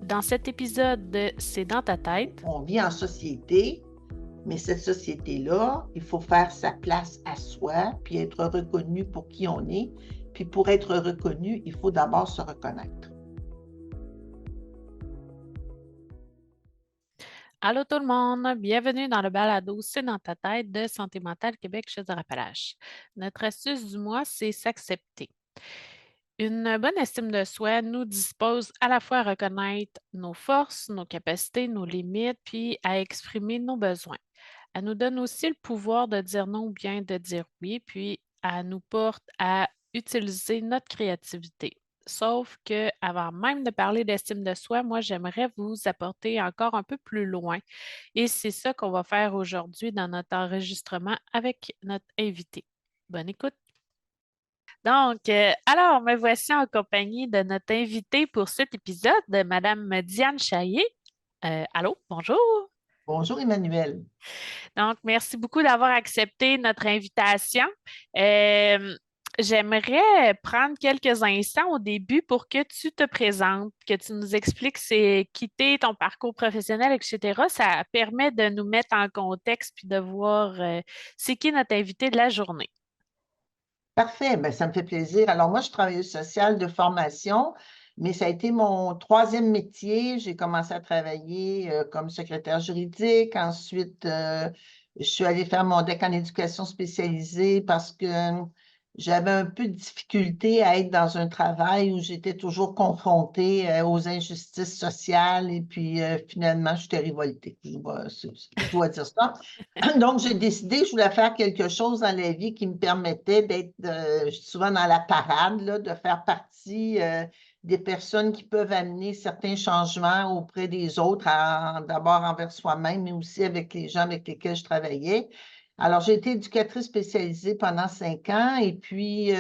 Dans cet épisode de C'est dans ta tête, On vit en société, mais cette société-là, il faut faire sa place à soi, puis être reconnu pour qui on est. Puis pour être reconnu, il faut d'abord se reconnaître. allô tout le monde, bienvenue dans le balado C'est dans ta tête de Santé mentale Québec chez Appalaches. Notre astuce du mois, c'est s'accepter. Une bonne estime de soi nous dispose à la fois à reconnaître nos forces, nos capacités, nos limites, puis à exprimer nos besoins. Elle nous donne aussi le pouvoir de dire non ou bien de dire oui, puis elle nous porte à utiliser notre créativité. Sauf que avant même de parler d'estime de soi, moi, j'aimerais vous apporter encore un peu plus loin. Et c'est ça qu'on va faire aujourd'hui dans notre enregistrement avec notre invité. Bonne écoute. Donc, alors, me voici en compagnie de notre invitée pour cet épisode, Madame Diane Chaillé. Allô, bonjour. Bonjour Emmanuel. Donc, merci beaucoup d'avoir accepté notre invitation. Euh, J'aimerais prendre quelques instants au début pour que tu te présentes, que tu nous expliques c'est quitter ton parcours professionnel, etc. Ça permet de nous mettre en contexte puis de voir c'est qui notre invité de la journée. Parfait, ben, ça me fait plaisir. Alors moi, je suis travailleuse sociale de formation, mais ça a été mon troisième métier. J'ai commencé à travailler comme secrétaire juridique. Ensuite, je suis allée faire mon DEC en éducation spécialisée parce que j'avais un peu de difficulté à être dans un travail où j'étais toujours confrontée aux injustices sociales et puis finalement, j'étais révoltée. Je dois dire ça. Donc, j'ai décidé, je voulais faire quelque chose dans la vie qui me permettait d'être souvent dans la parade, là, de faire partie des personnes qui peuvent amener certains changements auprès des autres, d'abord envers soi-même, mais aussi avec les gens avec lesquels je travaillais. Alors, j'ai été éducatrice spécialisée pendant 5 ans et puis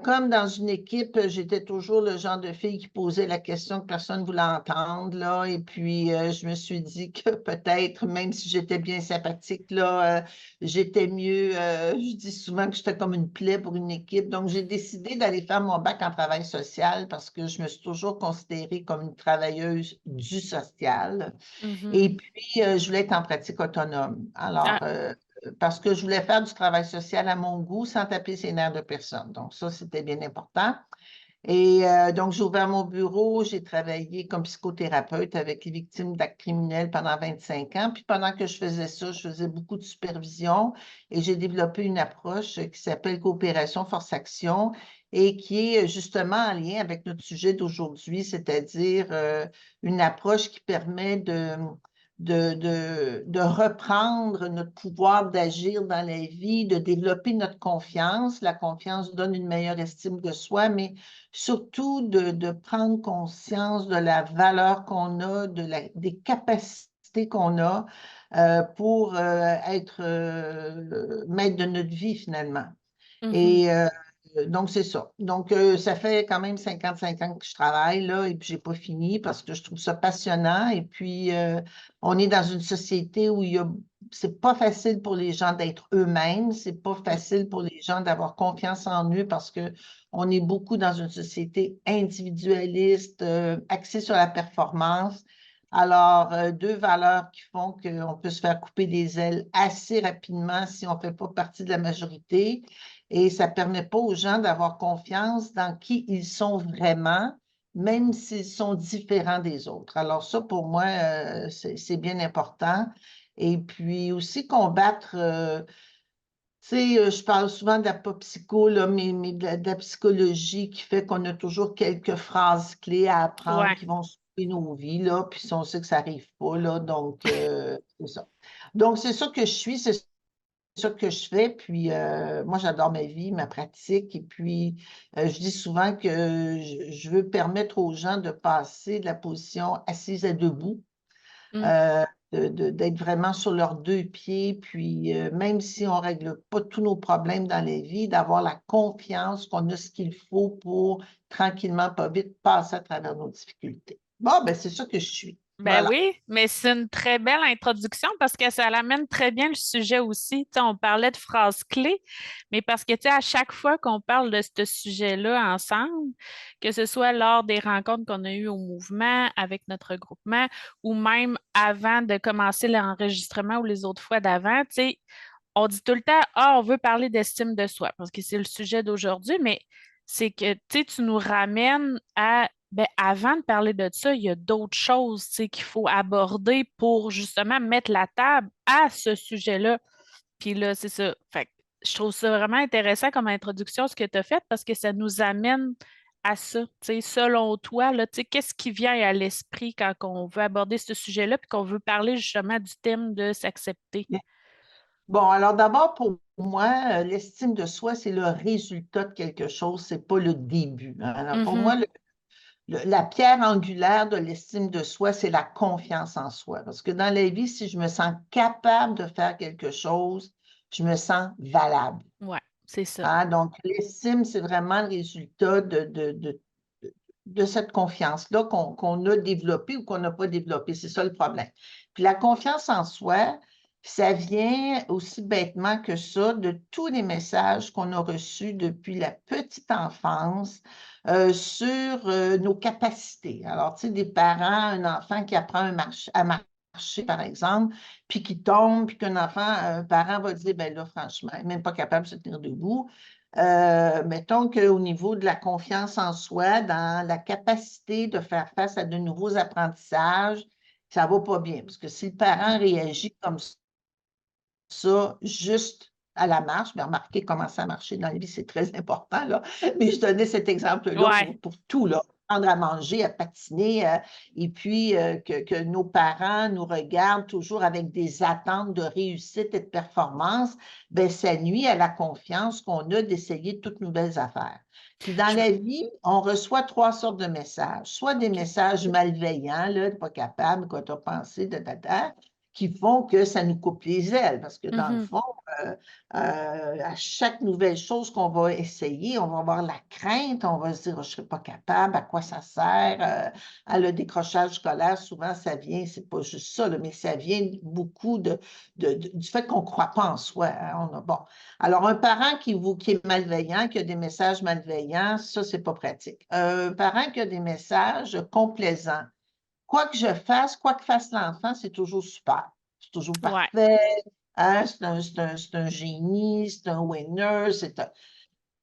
comme dans une équipe, j'étais toujours le genre de fille qui posait la question que personne ne voulait entendre, là. Et puis, je me suis dit que peut-être, même si j'étais bien sympathique, là, j'étais mieux. Je dis souvent que j'étais comme une plaie pour une équipe. Donc, j'ai décidé d'aller faire mon bac en travail social parce que je me suis toujours considérée comme une travailleuse du social. Mhm. Et puis, je voulais être en pratique autonome. Alors, Ah, parce que je voulais faire du travail social à mon goût sans taper ses nerfs de personne. Donc, ça, c'était bien important. Et donc, j'ai ouvert mon bureau, j'ai travaillé comme psychothérapeute avec les victimes d'actes criminels pendant 25 ans. Puis pendant que je faisais ça, je faisais beaucoup de supervision et j'ai développé une approche qui s'appelle Coopération Force Action et qui est justement en lien avec notre sujet d'aujourd'hui, c'est-à-dire une approche qui permet de reprendre notre pouvoir d'agir dans la vie, de développer notre confiance. La confiance donne une meilleure estime de soi, mais surtout de prendre conscience de la valeur qu'on a, des capacités qu'on a pour être maître de notre vie finalement. mhm. Et donc, c'est ça. Donc, ça fait quand même 55 ans que je travaille là et puis j'ai pas fini parce que je trouve ça passionnant. Et puis, on est dans une société où c'est pas facile pour les gens d'être eux-mêmes, c'est pas facile pour les gens d'avoir confiance en eux parce que on est beaucoup dans une société individualiste, axée sur la performance. Alors, deux valeurs qui font qu'on peut se faire couper des ailes assez rapidement si on ne fait pas partie de la majorité. Et ça ne permet pas aux gens d'avoir confiance dans qui ils sont vraiment, même s'ils sont différents des autres. Alors ça, pour moi, c'est bien important. Et puis aussi combattre, tu sais, je parle souvent de la pop psycho, là, mais de la psychologie qui fait qu'on a toujours quelques phrases clés à apprendre Ouais. qui vont sauver nos vies, là, puis si on sait que ça n'arrive pas, là, donc c'est ça. Donc, c'est ça que je suis, c'est ça que je fais. Puis moi, j'adore ma vie, ma pratique. Et puis, je dis souvent que je veux permettre aux gens de passer de la position assise à debout, Mm. euh, d'être vraiment sur leurs deux pieds. Puis, même si on ne règle pas tous nos problèmes dans la vie, d'avoir la confiance qu'on a ce qu'il faut pour tranquillement, pas vite, passer à travers nos difficultés. Bon, ben c'est ça que je suis. Ben Voilà. oui, mais c'est une très belle introduction parce que ça l'amène très bien le sujet aussi. Tu sais, on parlait de phrases clés, mais parce que tu sais, à chaque fois qu'on parle de ce sujet-là ensemble, que ce soit lors des rencontres qu'on a eues au mouvement avec notre groupement ou même avant de commencer l'enregistrement ou les autres fois d'avant, tu sais, on dit tout le temps, ah, on veut parler d'estime de soi parce que c'est le sujet d'aujourd'hui, mais c'est que tu nous ramènes à, ben, avant de parler de ça, il y a d'autres choses qu'il faut aborder pour justement mettre la table à ce sujet-là. Puis là, c'est ça. Fait que je trouve ça vraiment intéressant comme introduction, ce que tu as fait, parce que ça nous amène à ça. Selon toi, là, qu'est-ce qui vient à l'esprit quand on veut aborder ce sujet-là, puis qu'on veut parler justement du thème de s'accepter? Bon, alors d'abord, pour moi, l'estime de soi, c'est le résultat de quelque chose, c'est pas le début, hein. Alors, pour Mhm. moi, la pierre angulaire de l'estime de soi, c'est la confiance en soi. Parce que dans la vie, si je me sens capable de faire quelque chose, je me sens valable, Ouais, c'est ça. hein. Donc, l'estime, c'est vraiment le résultat de cette confiance-là qu'on a développée ou qu'on n'a pas développée. C'est ça le problème. Puis la confiance en soi, ça vient aussi bêtement que ça de tous les messages qu'on a reçus depuis la petite enfance sur nos capacités. Alors, tu sais, des parents, un enfant qui apprend à marcher, par exemple, puis qui tombe, puis qu'un enfant, un parent va dire, ben là, franchement, il n'est même pas capable de se tenir debout. Mettons qu'au niveau de la confiance en soi, dans la capacité de faire face à de nouveaux apprentissages, ça ne va pas bien. Parce que si le parent réagit comme ça, juste à la marche, mais remarquez comment ça a marché dans la vie, c'est très important, là. Mais je donnais cet exemple-là Ouais, pour tout, là. Apprendre à manger, à patiner, et puis que nos parents nous regardent toujours avec des attentes de réussite et de performance, ben ça nuit à la confiance qu'on a d'essayer de toutes nouvelles affaires. Puis dans je... la vie, on reçoit trois sortes de messages. Soit des OK. messages malveillants, là, t'es pas capable, quoi t'as pensé, qui font que ça nous coupe les ailes. Parce que dans le Mhm. fond, à chaque nouvelle chose qu'on va essayer, on va avoir la crainte, on va se dire, oh, je ne serai pas capable, à quoi ça sert? Le décrochage scolaire, souvent, ça vient, c'est pas juste ça, là, mais ça vient beaucoup du fait qu'on ne croit pas en soi, hein. Bon. Alors, un parent qui est malveillant, qui a des messages malveillants, ça, c'est pas pratique. Un parent qui a des messages complaisants, quoi que je fasse, quoi que fasse l'enfant, c'est toujours super. C'est toujours Ouais, parfait. Hein, c'est un génie, c'est un winner,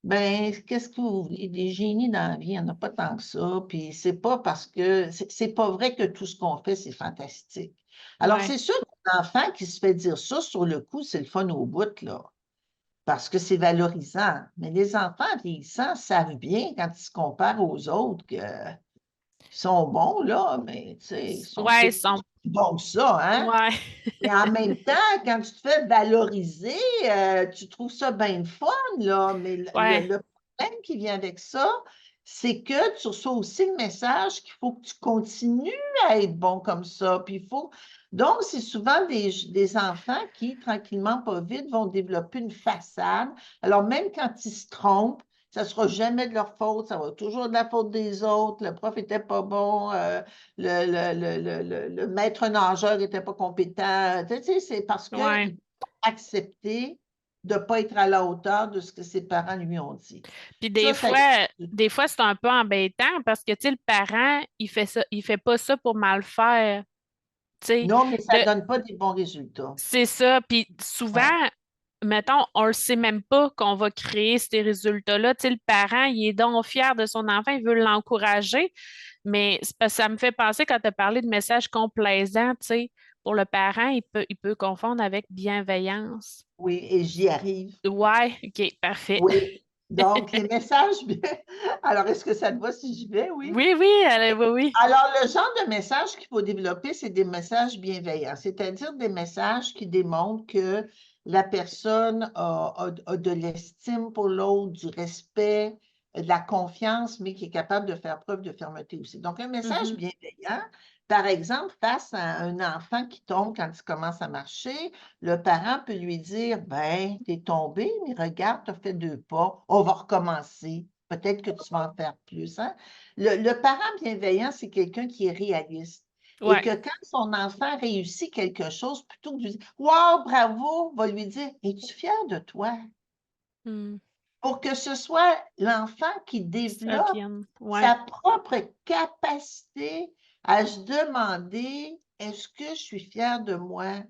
Ben, qu'est-ce que vous voulez? Des génies dans la vie, il n'y en a pas tant que ça. Puis c'est pas parce que c'est pas vrai que tout ce qu'on fait, c'est fantastique. Alors, ouais, c'est sûr qu'un enfant qui se fait dire ça sur le coup, c'est le fun au bout, là, parce que c'est valorisant. Mais les enfants vieillissants savent bien quand ils se comparent aux autres qu'ils sont bons, là, mais tu sais, ils sont ouais, peut-être pas si bons que ça, hein? ouais, Et en même temps, quand tu te fais valoriser, tu trouves ça bien fun, là, mais ouais, le problème qui vient avec ça, c'est que tu reçois aussi le message qu'il faut que tu continues à être bon comme ça. Puis il faut... Donc, c'est souvent des enfants qui, tranquillement, pas vite, vont développer une façade. Alors, même quand ils se trompent, ça ne sera jamais de leur faute, ça va toujours être de la faute des autres. Le prof n'était pas bon, le maître nageur n'était pas compétent. Tu sais, c'est parce ouais. qu'il peut accepter de ne pas être à la hauteur de ce que ses parents lui ont dit. Puis Ça, des fois, c'est un peu embêtant parce que, tu sais, le parent, il fait ça, il fait pas ça pour mal faire, tu sais. non, mais ça De, ne donne pas des bons résultats. c'est ça. Puis souvent, Ouais. mettons, on le sait même pas qu'on va créer ces résultats-là. Tu sais, le parent, il est donc fier de son enfant, il veut l'encourager, mais c'est parce que ça me fait penser quand tu as parlé de messages complaisants, tu sais, pour le parent, il peut confondre avec bienveillance. Oui, et j'y arrive. Ouais, OK, parfait. Oui. Donc, les messages, alors est-ce que ça te va si j'y vais? Oui. Oui, oui, oui, oui. Alors, le genre de message qu'il faut développer, c'est des messages bienveillants, c'est-à-dire des messages qui démontrent que la personne a de l'estime pour l'autre, du respect, de la confiance, mais qui est capable de faire preuve de fermeté aussi. Donc, un message Mhm. bienveillant, par exemple, face à un enfant qui tombe quand il commence à marcher, le parent peut lui dire, ben, t'es tombé, mais regarde, tu as fait deux pas, on va recommencer. Peut-être que tu vas en faire plus, hein? Le parent bienveillant, c'est quelqu'un qui est réaliste. Et Ouais. que quand son enfant réussit quelque chose, plutôt que de lui dire wow, bravo, va lui dire es-tu fier de toi? Mmh. Pour que ce soit l'enfant qui Ça développe vienne. Ouais. sa propre capacité à se demander est-ce que je suis fier de moi?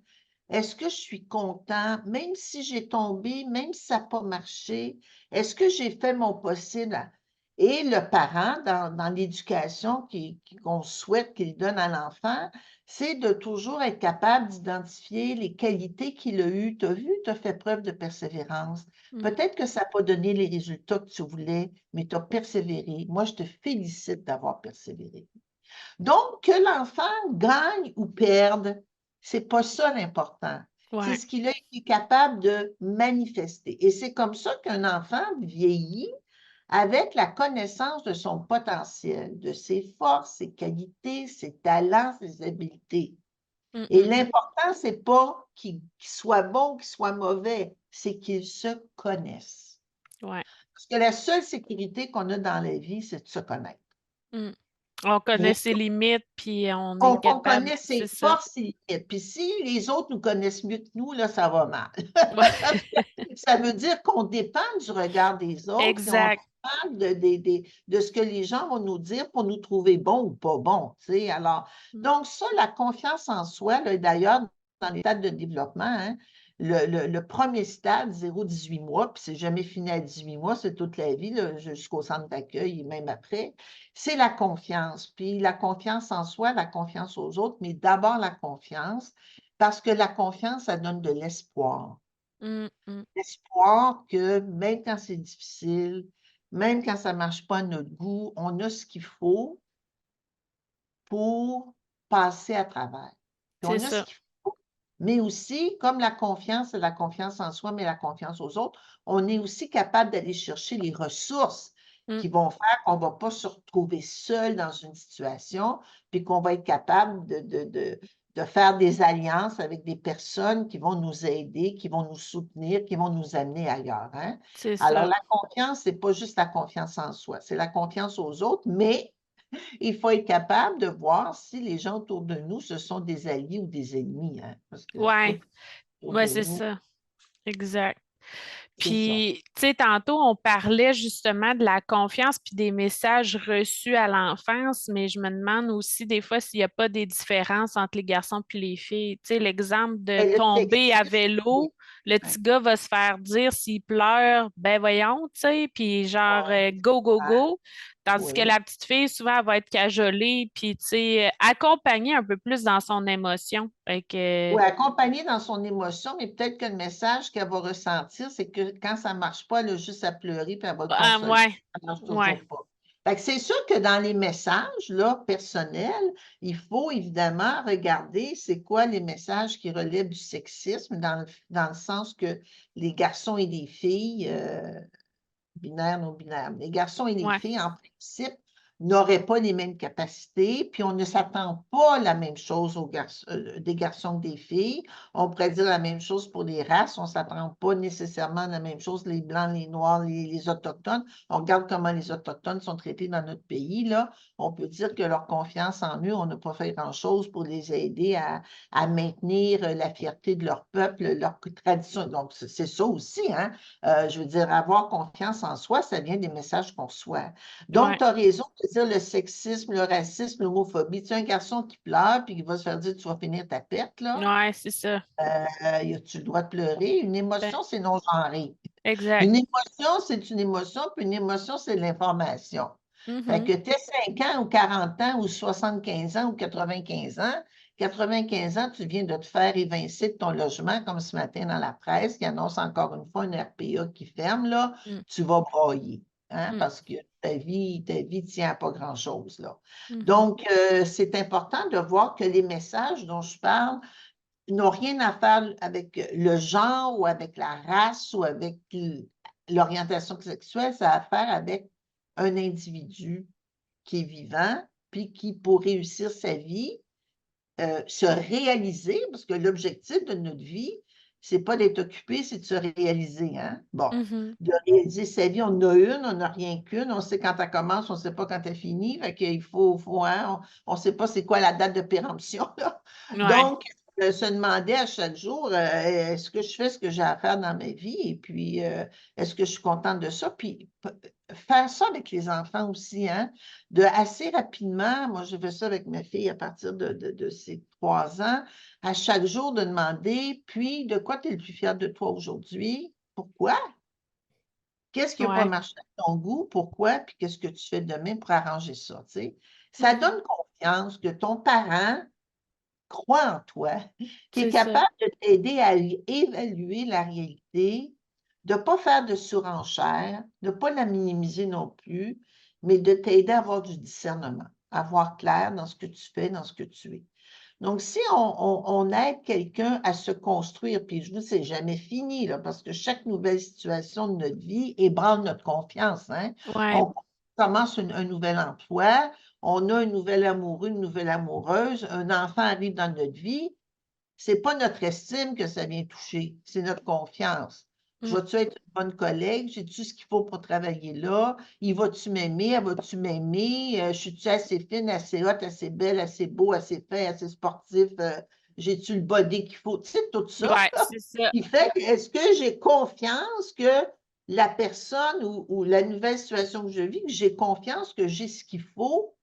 Est-ce que je suis content, même si j'ai tombé, même si ça n'a pas marché? Est-ce que j'ai fait mon possible? Et le parent, dans l'éducation qu'on souhaite qu'il donne à l'enfant, c'est de toujours être capable d'identifier les qualités qu'il a eues. Tu as vu, tu as fait preuve de persévérance. Mmh. Peut-être que ça n'a pas donné les résultats que tu voulais, mais tu as persévéré. Moi, je te félicite d'avoir persévéré. Donc, que l'enfant gagne ou perde, c'est pas ça l'important. C'est Ouais. ce qu'il a été capable de manifester. Et c'est comme ça qu'un enfant vieillit avec la connaissance de son potentiel, de ses forces, ses qualités, ses talents, ses habiletés. Mmh Et mh. l'important, c'est pas qu'il soit bon ou qu'il soit mauvais, c'est qu'il se connaisse. Ouais. Parce que la seule sécurité qu'on a dans la vie, c'est de se connaître. Mmh. On connaît ses limites, puis on est On capable connaît c'est ses ça. forces, ses limites. Puis si les autres nous connaissent mieux que nous, là, ça va mal. Ouais. Ça veut dire qu'on dépend du regard des autres, puis on Exact. dépend de ce que les gens vont nous dire pour nous trouver bons ou pas bons, tu sais? Alors, Mmh. donc ça, la confiance en soi, là, d'ailleurs, dans les stades de développement, hein, le 1er stade, 0-18 mois, puis c'est jamais fini à 18 mois, c'est toute la vie, là, jusqu'au centre d'accueil et même après, c'est la confiance. Puis la confiance en soi, la confiance aux autres, mais d'abord la confiance, parce que la confiance, ça donne de l'espoir. Mmh mh. L'espoir que même quand c'est difficile, même quand ça ne marche pas à notre goût, on a ce qu'il faut pour passer à travers. Puis C'est on a ce ça. qu'il faut, mais aussi, comme la confiance, c'est la confiance en soi, mais la confiance aux autres, on est aussi capable d'aller chercher les ressources Mmh. qui vont faire qu'on ne va pas se retrouver seul dans une situation, puis qu'on va être capable de faire des alliances avec des personnes qui vont nous aider, qui vont nous soutenir, qui vont nous amener ailleurs, hein. C'est Alors ça. la confiance, c'est pas juste la confiance en soi, c'est la confiance aux autres, mais il faut être capable de voir si les gens autour de nous, ce sont des alliés ou des ennemis, hein, parce que c'est pas Ouais. tout autour Ouais, de c'est nous, ça. Exact. c'est ça. Puis, tu sais, tantôt, on parlait justement de la confiance puis des messages reçus à l'enfance, mais je me demande aussi des fois s'il n'y a pas des différences entre les garçons puis les filles. Tu sais, l'exemple de Et le tomber à sexisme, oui, vélo, le ouais, petit gars va se faire dire s'il pleure, ben voyons, tu sais, puis genre ouais, go, go, ah, go. Tandis que oui. la petite fille, souvent, elle va être cajolée, puis, tu sais, accompagnée un peu plus dans son émotion. Fait que, Oui, accompagner dans son émotion, mais peut-être que le message qu'elle va ressentir, c'est que quand ça ne marche pas, elle a juste à pleurer puis elle va le ah, consoler. ouais, Ça ne marche ouais, toujours pas. Fait que c'est sûr que dans les messages là, personnels, il faut évidemment regarder c'est quoi les messages qui relèvent du sexisme dans le sens que les garçons et les filles, binaire, non binaire. Les garçons et les ouais, filles, en principe, n'auraient pas les mêmes capacités, puis on ne s'attend pas la même chose des garçons que des filles. On pourrait dire la même chose pour les races, on ne s'attend pas nécessairement à la même chose, les Blancs, les Noirs, les Autochtones. On regarde comment les Autochtones sont traités dans notre pays, là. On peut dire que leur confiance en eux, on n'a pas fait grand-chose pour les aider à maintenir la fierté de leur peuple, leur tradition. Donc, c'est ça aussi, hein? Je veux dire, avoir confiance en soi, ça vient des messages qu'on reçoit. Donc, ouais, tu as raison de dire le sexisme, le racisme, l'homophobie. Tu as un garçon qui pleure puis qui va se faire dire: «Tu vas finir ta perte, là». ouais, c'est ça. As-tu le droit de pleurer? Une Ben, émotion, c'est non-genré. exact. Une émotion, c'est une émotion, puis une émotion, c'est de l'information. Fait Mhm. que tu aies 5 ans ou 40 ans ou 75 ans ou 95 ans, 95 ans, tu viens de te faire évincer de ton logement, comme ce matin dans la presse, qui annonce encore une fois une RPA qui ferme, là, Mm, tu vas brailler, hein, mm, parce que ta vie tient à pas grand-chose, là. mhm. Donc, c'est important de voir que les messages dont je parle n'ont rien à faire avec le genre ou avec la race ou avec l'orientation sexuelle, ça a à faire avec un individu qui est vivant, puis qui, pour réussir sa vie, se réaliser, parce que l'objectif de notre vie, c'est pas d'être occupé, c'est de se réaliser, hein? Bon, Mhm. de réaliser sa vie, on en a une, on n'a rien qu'une, on sait quand elle commence, on ne sait pas quand elle finit, fait qu'il faut hein, on ne sait pas c'est quoi la date de péremption, là. Ouais, Donc, se demander à chaque jour, est-ce que je fais ce que j'ai à faire dans ma vie et puis est-ce que je suis contente de ça? Puis faire ça avec les enfants aussi, hein? De assez rapidement, moi je fais ça avec ma fille à partir de ses 3 ans, à chaque jour de demander, puis de quoi tu es le plus fier de toi aujourd'hui? Pourquoi? Qu'est-ce qui n'a pas ouais. marché à ton goût? Pourquoi? Puis qu'est-ce que tu fais demain pour arranger ça? Tu sais? Ça Mhm. donne confiance que ton parent croit en toi, qui est C'est ça. capable de t'aider à évaluer la réalité, de ne pas faire de surenchère, de ne pas la minimiser non plus, mais de t'aider à avoir du discernement, à voir clair dans ce que tu fais, dans ce que tu es. Donc, si on aide quelqu'un à se construire, puis je vous dis, c'est jamais fini, là, parce que chaque nouvelle situation de notre vie ébranle notre confiance, hein. Ouais. On commence un nouvel emploi, on a un nouvel amoureux, une nouvelle amoureuse, un enfant arrive dans notre vie, c'est pas notre estime que ça vient toucher, c'est notre confiance. Je Mm. vais-tu être une bonne collègue? J'ai-tu ce qu'il faut pour travailler là? Il va-tu m'aimer? Elle va-tu m'aimer? Je suis-tu assez fine, assez haute, assez belle, assez beau, assez fait, assez sportif? J'ai-tu le body qu'il faut? Tu sais, tout ça, Ouais, là, c'est ça. qui fait que est-ce que j'ai confiance que la personne ou la nouvelle situation que je vis, que j'ai confiance que j'ai ce qu'il faut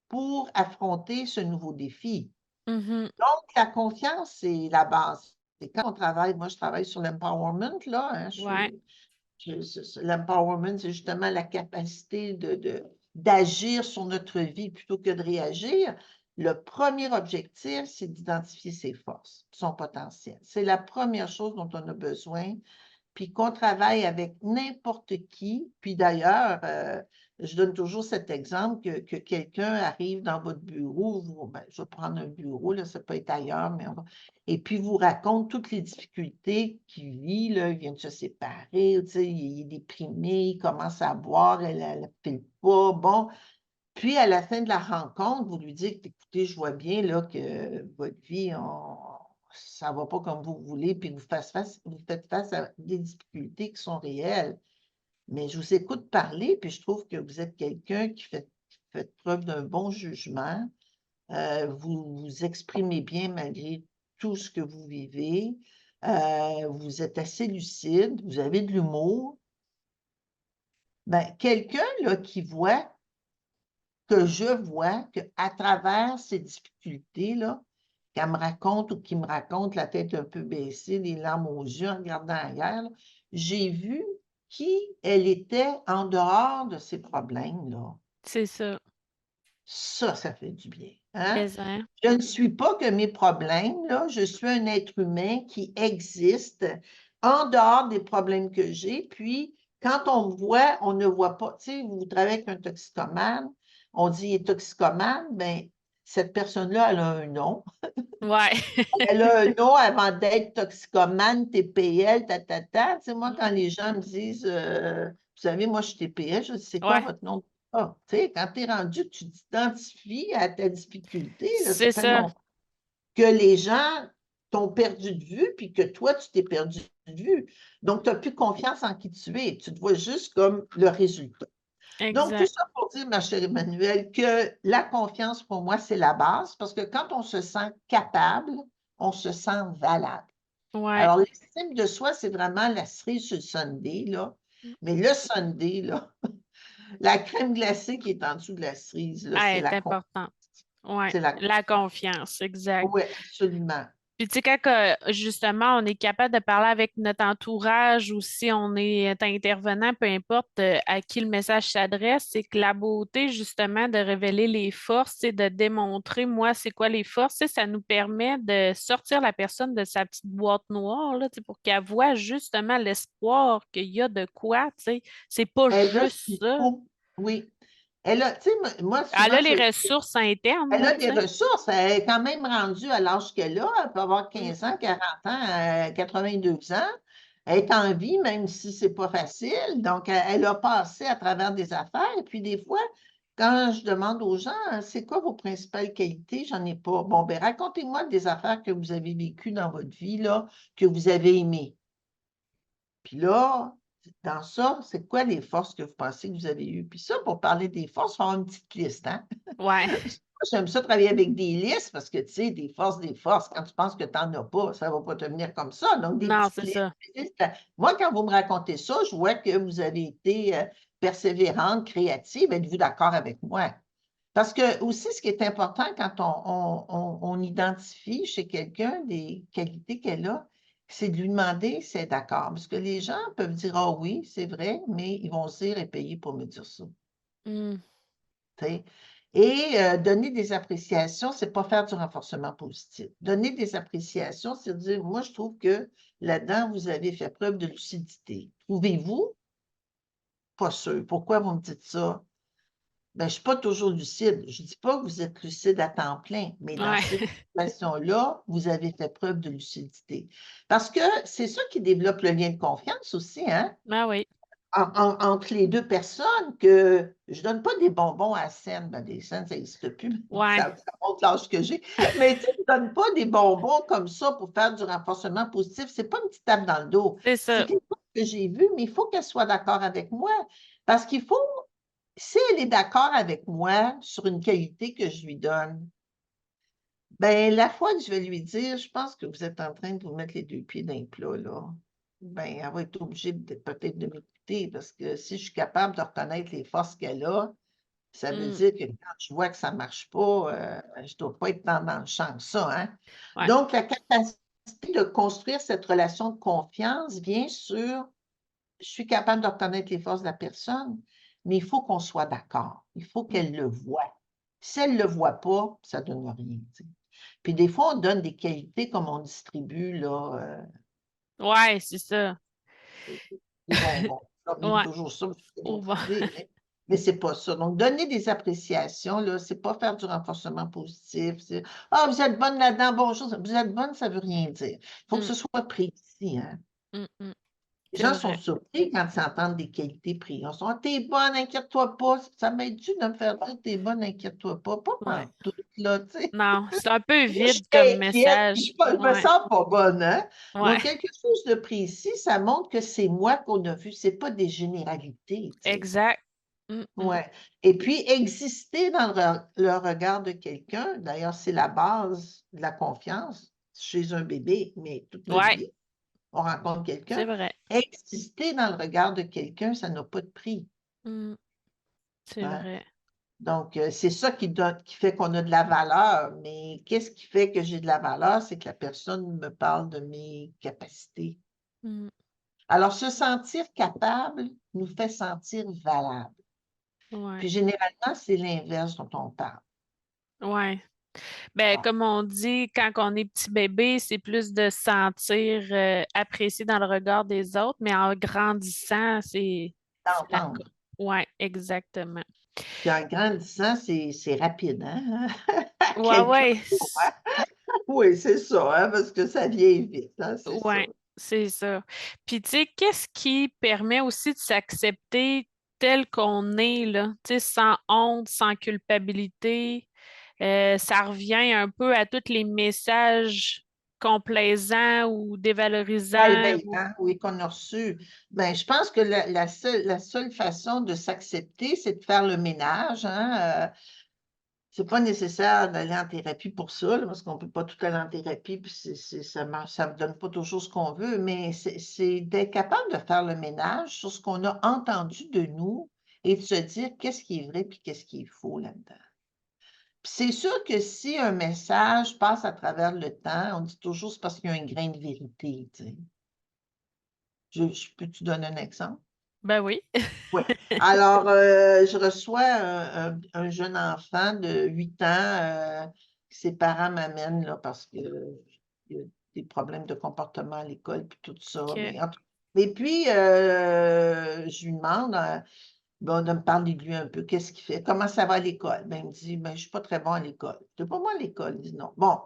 pour affronter ce nouveau défi? Mhm. Donc, la confiance, c'est la base. Et quand on travaille, moi, je travaille sur l'empowerment, là, hein, Ouais. l'empowerment, c'est justement la capacité d'agir sur notre vie plutôt que de réagir. Le premier objectif, c'est d'identifier ses forces, son potentiel. C'est la première chose dont on a besoin puis qu'on travaille avec n'importe qui. Puis d'ailleurs, je donne toujours cet exemple que quelqu'un arrive dans votre bureau, ben, je vais prendre un bureau, là, ça peut être ailleurs, mais et puis vous raconte toutes les difficultés qu'il vit, là, il vient de se séparer, tu sais, il est déprimé, il commence à boire, elle ne file pas, bon. Puis à la fin de la rencontre, vous lui dites, écoutez, je vois bien là, que votre vie, ça ne va pas comme vous voulez, puis vous faites face à des difficultés qui sont réelles. Mais je vous écoute parler, puis je trouve que vous êtes quelqu'un qui fait preuve d'un bon jugement. Vous vous exprimez bien malgré tout ce que vous vivez. Vous êtes assez lucide, vous avez de l'humour. Ben, quelqu'un là, qui voit que je vois qu'à travers ces difficultés-là, qu'elle me raconte ou qui me raconte la tête un peu baissée, les larmes aux yeux en regardant ailleurs, là, j'ai vu qui elle était en dehors de ces problèmes-là. C'est ça. Ça fait du bien, hein? Mais, hein. Je ne suis pas que mes problèmes, là, je suis un être humain qui existe en dehors des problèmes que j'ai. Puis, quand on me voit, on ne voit pas. Tu sais, vous travaillez avec un toxicomane, on dit il est toxicomane, bien, cette personne-là, elle a un nom. Ouais. Elle a un nom avant d'être toxicomane, TPL, ta. Tu sais, moi, quand Mm. les gens me disent, vous savez, moi, je suis TPL, je dis, c'est quoi Ouais. votre nom? Ah, tu sais, quand tu es rendu que tu t'identifies à ta difficulté, là, ça C'est fait ça. longtemps que les gens t'ont perdu de vue, puis que toi, tu t'es perdu de vue. Donc, tu n'as plus confiance en qui tu es. Tu te vois juste comme le résultat. Donc, tout Exact. ça pour dire, ma chère Emmanuelle, que la confiance, pour moi, c'est la base, parce que quand on se sent capable, on se sent valable. Ouais. Alors, l'estime de soi, c'est vraiment la cerise sur le sundae, là. Mm. Mais le sundae, là, la crème glacée qui est en dessous de la cerise, là, Ah, c'est est la confiance. important. Ouais. C'est la La confiance, exact. Oui, absolument. Puis tu sais, quand justement on est capable de parler avec notre entourage ou si on est intervenant, peu importe à qui le message s'adresse, c'est que la beauté justement de révéler les forces et de démontrer moi c'est quoi les forces, tu sais, ça nous permet de sortir la personne de sa petite boîte noire là, tu sais, pour qu'elle voit justement l'espoir qu'il y a de quoi, tu sais, c'est pas Elle a ce juste qu'il ça. faut. Oui. Elle a, tu sais, moi, Elle a souvent, les ressources internes, elle là, a tu des sais. ressources. Elle est quand même rendue à l'âge qu'elle a. Elle peut avoir Mm. 15 ans, 40 ans, 82 ans. Elle est en vie, même si c'est pas facile. Donc, elle a passé à travers des affaires. Et puis, des fois, quand je demande aux gens, c'est quoi vos principales qualités? J'en ai pas. Bon, ben, racontez-moi des affaires que vous avez vécues dans votre vie, là, que vous avez aimées. Puis là, dans ça, c'est quoi les forces que vous pensez que vous avez eues? Puis ça, pour parler des forces, il faut avoir une petite liste, hein? Ouais. Moi, j'aime ça travailler avec des listes parce que, tu sais, des forces, quand tu penses que tu n'en as pas, ça ne va pas te venir comme ça. Donc, des Non, petites c'est listes. ça. Moi, quand vous me racontez ça, je vois que vous avez été persévérante, créative. Êtes-vous d'accord avec moi? Parce que aussi, ce qui est important quand on identifie chez quelqu'un des qualités qu'elle a, c'est de lui demander si elle est d'accord. Parce que les gens peuvent dire, ah oui, c'est vrai, mais ils vont se dire et payer pour me dire ça. Mmh. Tu sais. Et donner des appréciations, c'est pas faire du renforcement positif. Donner des appréciations, c'est dire, moi, je trouve que là-dedans, vous avez fait preuve de lucidité. Trouvez-vous? Pas sûr. Pourquoi vous me dites ça? Ben, je ne suis pas toujours lucide. Je ne dis pas que vous êtes lucide à temps plein, mais dans Ouais. cette situation-là, vous avez fait preuve de lucidité. Parce que c'est ça qui développe le lien de confiance aussi, hein? Ben oui. Entre les deux personnes, que je ne donne pas des bonbons à scène. Ben, des scènes, ça n'existe plus, Ouais. ça montre l'âge que j'ai. Mais tu sais, je ne donne pas des bonbons comme ça pour faire du renforcement positif. Ce n'est pas une petite tape dans le dos. C'est C'est ça. quelque chose que j'ai vu, mais il faut qu'elle soit d'accord avec moi. Parce qu'il faut, si elle est d'accord avec moi sur une qualité que je lui donne, ben la fois que je vais lui dire: «Je pense que vous êtes en train de vous mettre les 2 pieds dans les plats, là», ben elle va être obligée peut-être de m'écouter parce que si je suis capable de reconnaître les forces qu'elle a, ça veut Mmh. dire que quand je vois que ça ne marche pas, je ne dois pas être dans le champ que ça, hein. Ouais. Donc la capacité de construire cette relation de confiance vient sur je suis capable de reconnaître les forces de la personne, mais il faut qu'on soit d'accord. Il faut Mmh. qu'elle le voie. Si elle ne le voit pas, ça ne donne rien, tu sais. Puis des fois, on donne des qualités comme on distribue là, Ouais, c'est ça. des bonbons. J'oublie Ouais. toujours ça, c'est une Au autre vent. idée, mais c'est pas ça. Donc, donner des appréciations, là, c'est pas faire du renforcement positif. C'est «Ah, vous êtes bonne là-dedans, bonjour». Vous êtes bonne, ça veut rien dire. Il faut que Mmh. ce soit précis, hein. Mmh mh. Les C'est gens sont vrai. surpris quand ils entendent des qualités prises. Ils sont: «Ah, tu bonne, inquiète-toi pas». Ça m'aide-tu de me faire dire: «Tu bonne, inquiète-toi pas». Pas Ouais. pantoute là, tu sais. Non, c'est un peu Moi, je suis vide comme inquiète, puis message. je me Ouais. sens pas bonne, hein. Ouais. Donc quelque chose de précis, ça montre que c'est moi qu'on a vu, c'est pas des généralités, tu sais. Exact. Mmh mh. Ouais et puis exister dans le regard de quelqu'un, d'ailleurs, c'est la base de la confiance chez un bébé, mais toute notre Ouais, vie. On rencontre c'est quelqu'un, vrai. exister dans le regard de quelqu'un, ça n'a pas de prix, Mmh. C'est hein. vrai. Donc, c'est ça qui fait qu'on a de la valeur, mais qu'est-ce qui fait que j'ai de la valeur? C'est que la personne me parle de mes capacités. Mmh. Alors, se sentir capable nous fait sentir valable. Ouais. Puis généralement, c'est l'inverse dont on parle. Ouais. Ben, Bon, comme on dit, quand on est petit bébé, c'est plus de se sentir, apprécié dans le regard des autres, mais en grandissant, c'est la co d'entendre. ouais, exactement. Puis en grandissant, c'est rapide, hein? À Ouais, quelqu'un ouais, pour moi. Oui, c'est ça, hein, parce que ça vieillit vite, hein, c'est ça. ouais, c'est ça. Puis, tu sais, qu'est-ce qui permet aussi de s'accepter tel qu'on est, là, tu sais, sans honte, sans culpabilité? Ça revient un peu à tous les messages complaisants ou dévalorisants ou Malveillant, oui, qu'on a reçu. Ben, je pense que la seule façon de s'accepter, c'est de faire le ménage, hein, c'est pas nécessaire d'aller en thérapie pour ça, là, parce qu'on peut pas tout aller en thérapie, puis ça ne donne pas toujours ce qu'on veut, mais c'est d'être capable de faire le ménage sur ce qu'on a entendu de nous et de se dire qu'est-ce qui est vrai puis qu'est-ce qui est faux là-dedans. Puis c'est sûr que si un message passe à travers le temps, on dit toujours: «C'est parce qu'il y a un grain de vérité», tu sais. Je peux-tu donner un exemple? ben oui. Oui. Alors, je reçois un jeune enfant de 8 ans, que ses parents m'amènent là parce qu'il y a des problèmes de comportement à l'école puis tout ça, OK. mais en tout et puis, je lui demande, bon, de me parler de lui un peu. Qu'est-ce qu'il fait? Comment ça va à l'école? Ben, il me dit: «Ben, je suis pas très bon à l'école». «Tu es pas bon à l'école?» Je dis: «Non». «Bon».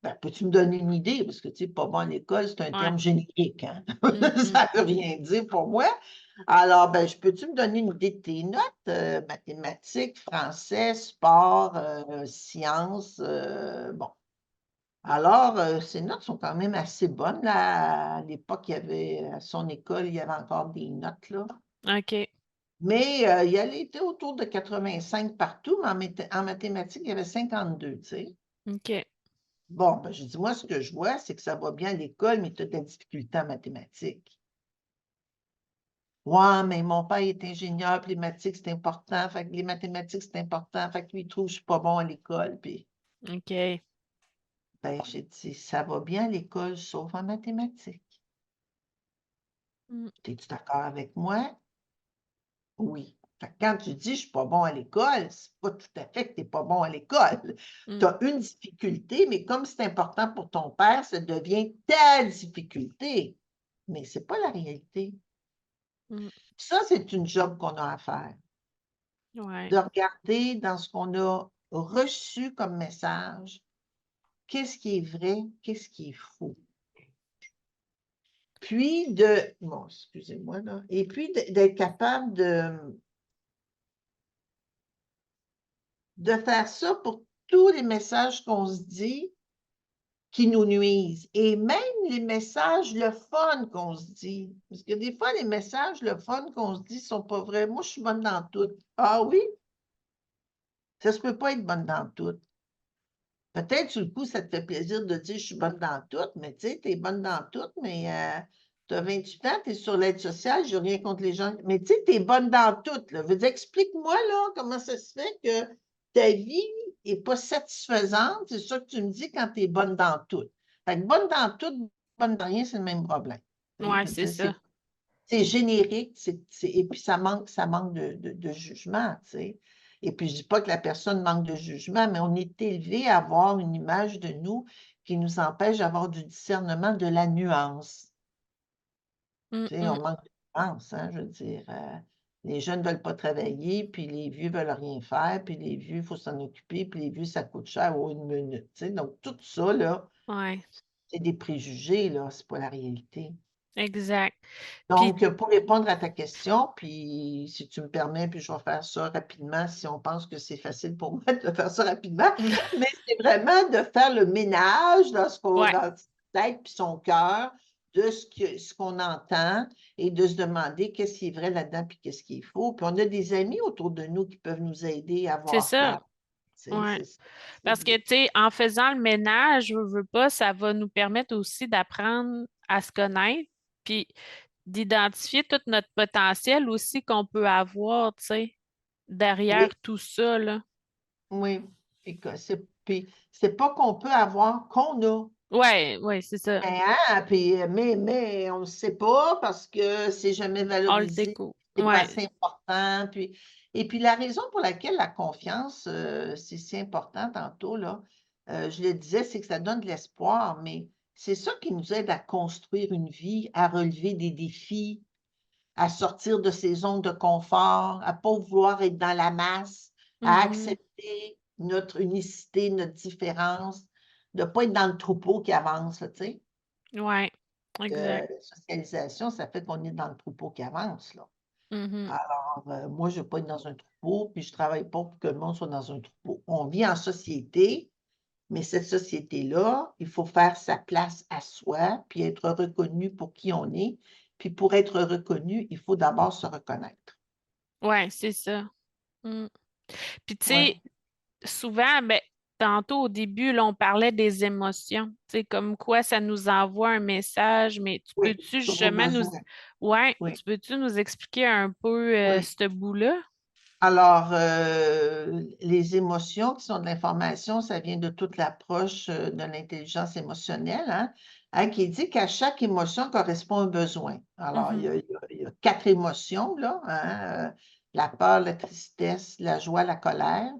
Ben, peux-tu me donner une idée? Parce que, tu sais, pas bon à l'école, c'est un Ouais. terme générique, hein? Mhm. Ça ne veut rien dire pour moi. Alors, ben, peux-tu me donner une idée de tes notes? Mathématiques, français, sport, sciences, bon. Alors, ces notes sont quand même assez bonnes. Là, à l'époque, il y avait, à son école, il y avait encore des notes, là. OK. Mais il était autour de 85 partout, mais en mathématiques, il y avait 52, tu sais. OK. Bon, ben, je dis, moi, ce que je vois, c'est que ça va bien à l'école, mais tu as de la difficulté en mathématiques. Ouais, mais mon père est ingénieur, puis les mathématiques, c'est important. Fait que les mathématiques, c'est important. Fait que lui, il trouve que je suis pas bon à l'école. Puis, OK. ben, j'ai dit, ça va bien à l'école, sauf en mathématiques. Mm, Es-tu d'accord avec moi? Oui. Fait que quand tu dis je suis pas bon à l'école, c'est pas tout à fait que tu n'es pas bon à l'école. Tu mm, as une difficulté, mais comme c'est important pour ton père, ça devient ta difficulté. Mais c'est pas la réalité. mm. Ça, c'est une job qu'on a à faire, Ouais. de regarder dans ce qu'on a reçu comme message, qu'est-ce qui est vrai, qu'est-ce qui est faux. Puis bon, excusez-moi là, et puis d'être capable de faire ça pour tous les messages qu'on se dit qui nous nuisent et même les messages, le fun qu'on se dit. Parce que des fois, les messages, le fun qu'on se dit sont pas vrais. Moi, je suis bonne dans tout. Ah oui? Ça se peut pas être bonne dans tout. Peut-être, sur le coup, ça te fait plaisir de dire: «Je suis bonne dans tout», mais tu sais, tu es bonne dans tout, mais tu as 28 ans, tu es sur l'aide sociale, j'ai rien contre les gens, mais tu sais, tu es bonne dans tout, là. Veux dire, explique-moi, là, comment ça se fait que ta vie est pas satisfaisante, c'est ça que tu me dis quand tu es bonne dans tout. Fait que bonne dans tout, bonne dans rien, c'est le même problème. Tu sais, Ouais, je veux c'est dire, ça. c'est générique, et puis ça manque de jugement, tu sais. Et puis je dis pas que la personne manque de jugement, mais on est élevé à avoir une image de nous qui nous empêche d'avoir du discernement de la nuance. Mm, Tu sais, mm. on manque de nuance, hein, je veux dire, les jeunes veulent pas travailler, puis les vieux veulent rien faire, puis les vieux, il faut s'en occuper, puis les vieux, ça coûte cher, oh, une minute, tu sais. Donc tout ça, là, Ouais, c'est des préjugés, là, c'est pas la réalité. exact. Puis, Donc, pour répondre à ta question, puis si tu me permets, puis je vais faire ça rapidement si on pense que c'est facile pour moi de faire ça rapidement, mais c'est vraiment de faire le ménage ouais, dans sa tête puis son cœur de ce qu'on entend et de se demander qu'est-ce qui est vrai là-dedans puis qu'est-ce qui est faux. Puis on a des amis autour de nous qui peuvent nous aider à c'est voir ça. clair. Tu sais, Ouais. c'est ça. Parce que, tu sais, en faisant le ménage, veux pas, ça va nous permettre aussi d'apprendre à se connaître, puis d'identifier tout notre potentiel aussi qu'on peut avoir, tu sais, derrière Oui, tout ça, là. oui. Puis c'est pas qu'on peut avoir, qu'on a. Ouais, ouais, c'est ça. Ben, hein, puis, mais on ne le sait pas parce que c'est jamais On le valorisé, découvre. c'est pas Ouais, assez important. Et puis la raison pour laquelle la confiance, c'est si important tantôt, là, je le disais, c'est que ça donne de l'espoir, mais c'est ça qui nous aide à construire une vie, à relever des défis, à sortir de ses zones de confort, à pas vouloir être dans la masse, à mhm, accepter notre unicité, notre différence, de pas être dans le troupeau qui avance, là, tu sais? ouais, exact. La socialisation, ça fait qu'on est dans le troupeau qui avance, là. Mhm, Alors, moi, je veux pas être dans un troupeau, puis je travaille pas pour que le monde soit dans un troupeau. On vit en société, mais cette société-là, il faut faire sa place à soi, puis être reconnu pour qui on est. Puis pour être reconnu, il faut d'abord se reconnaître. ouais, c'est ça. Mm. Puis, tu Ouais. sais, souvent, ben, tantôt au début, là, on parlait des émotions, tu sais, comme quoi ça nous envoie un message, mais tu Oui, peux-tu sur vos justement nous, besoins. ouais, Oui, tu peux-tu nous expliquer un peu oui. ce bout-là? Alors, les émotions qui sont de l'information, ça vient de toute l'approche, de l'intelligence émotionnelle, qui dit qu'à chaque émotion correspond un besoin. Alors, il Mhm. y a il y a il y a 4 émotions là, la peur, la tristesse, la joie, la colère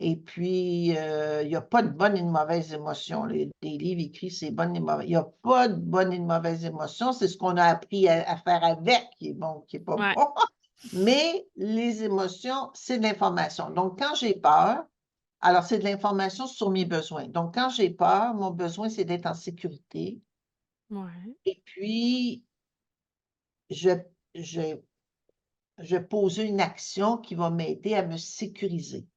et puis, il y a pas de bonne et de mauvaise émotion. Les des livres écrits, c'est bonne et mauvaise. Il y a pas de bonne et de mauvaise émotion, c'est ce qu'on a appris à faire avec qui est bon, qui est pas Ouais. bon. Mais les émotions, c'est de l'information. Donc, quand j'ai peur, Alors, c'est de l'information sur mes besoins. Donc, quand j'ai peur, mon besoin, c'est d'être en sécurité. Ouais. Et puis, je, je, je pose une action qui va m'aider à me sécuriser.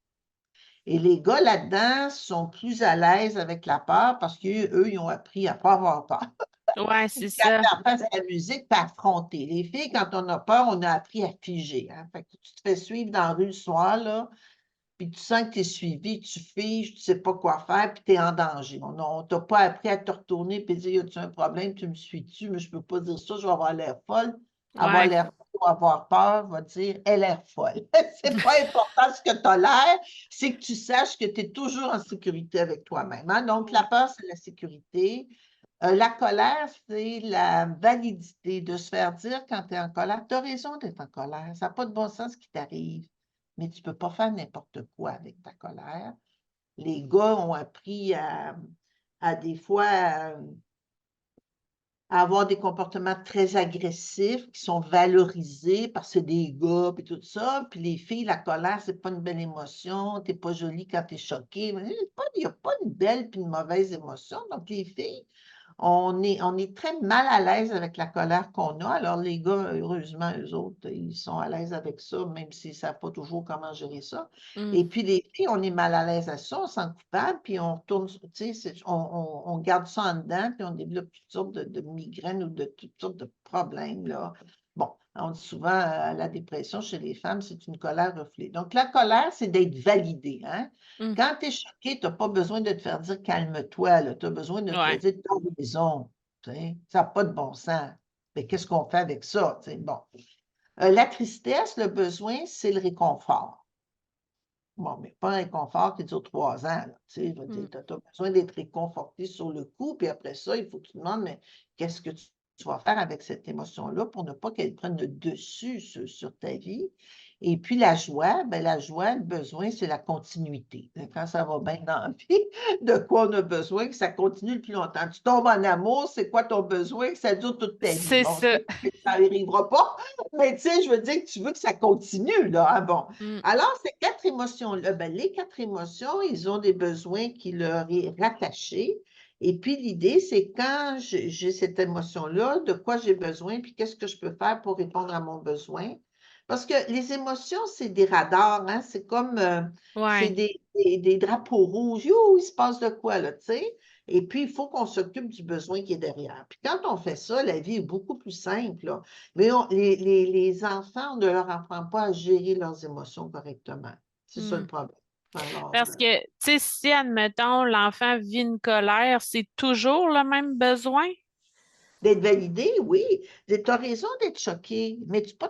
Et les gars là-dedans sont plus à l'aise avec la peur parce qu'eux, ils ont appris à ne pas avoir peur. Ouais, c'est Puis à ça. faire face à la musique, puis à affronter. Les filles, quand on a peur, on a appris à figer. Hein? Fait que tu te fais suivre dans la rue le soir, là, puis tu sens que tu es suivi, tu figes, tu ne sais pas quoi faire, puis tu es en danger. On t'a pas appris à te retourner et dire, y a-tu un problème, tu me suis-tu, mais je ne peux pas dire ça, je vais avoir l'air folle. Avoir Ouais. l'air folle ou avoir peur va dire, elle est folle. C'est pas important ce que tu as l'air, c'est que tu saches que tu es toujours en sécurité avec toi-même. Hein? Donc, la Ouais. peur, c'est la sécurité. La colère, c'est la validité de se faire dire quand tu es en colère. Tu as raison d'être en colère. Ça n'a pas de bon sens ce qui t'arrive, mais tu ne peux pas faire n'importe quoi avec ta colère. Les gars ont appris à des fois à avoir des comportements très agressifs qui sont valorisés parce que c'est des gars et tout ça. Puis les filles, la colère, c'est pas une belle émotion. Tu n'es pas jolie quand tu es choquée. Il n'y a pas une belle puis une mauvaise émotion. Donc, les filles, on est très mal à l'aise avec la colère qu'on a. Alors, les gars, heureusement, eux autres, ils sont à l'aise avec ça, même s'ils ne savent pas toujours comment gérer ça. Mm. Et puis, les filles, on est mal à l'aise à ça, on se sent coupable, puis on retourne, tu sais, on garde ça en dedans, puis on développe toutes sortes de migraines ou de toutes sortes de problèmes, là. Bon, on dit souvent la dépression chez les femmes, c'est une colère refoulée. Donc, la colère, c'est d'être validé, hein? Mm. Quand tu es choqué, tu n'as pas besoin de te faire dire calme-toi, tu as besoin de te faire Ouais. dire tu as raison. Tu sais, ça n'a pas de bon sens. Mais qu'est-ce qu'on fait avec ça? Tu sais, bon. La tristesse, le besoin, c'est le réconfort. Bon, mais pas un réconfort qui dure 3 ans. Là, tu sais, je veux Mm. dire, tu as besoin d'être réconforté sur le coup, puis après ça, il faut que tu te demandes, mais qu'est-ce que tu vas faire avec cette émotion-là pour ne pas qu'elle prenne le dessus sur ta vie? Et puis la joie, le besoin, c'est la continuité. Quand ça va bien dans la vie, de quoi on a besoin, que ça continue le plus longtemps. Tu tombes en amour, c'est quoi ton besoin? Que ça dure toute ta vie. C'est Bon, je ça. sais que ça n'arrivera pas, mais tu sais, je veux dire que tu veux que ça continue, là. Hein, bon. Mm. Alors, ces 4 émotions-là, ben, les 4 émotions, ils ont des besoins qui leur est rattachés. Et puis, l'idée, c'est quand j'ai cette émotion-là, de quoi j'ai besoin, puis qu'est-ce que je peux faire pour répondre à mon besoin. Parce que les émotions, c'est des radars, hein? C'est comme, c'est Ouais. des drapeaux rouges. You, il se passe de quoi, là, tu sais? Et puis, il faut qu'on s'occupe du besoin qui est derrière. Puis quand on fait ça, la vie est beaucoup plus simple, là. Mais les enfants, on ne leur apprend pas à gérer leurs émotions correctement. C'est ça le Mm. problème. Alors, Parce que, tu sais, si, admettons, l'enfant vit une colère, c'est toujours le même besoin? d'être validé, oui. Tu as raison d'être choqué, mais tu ne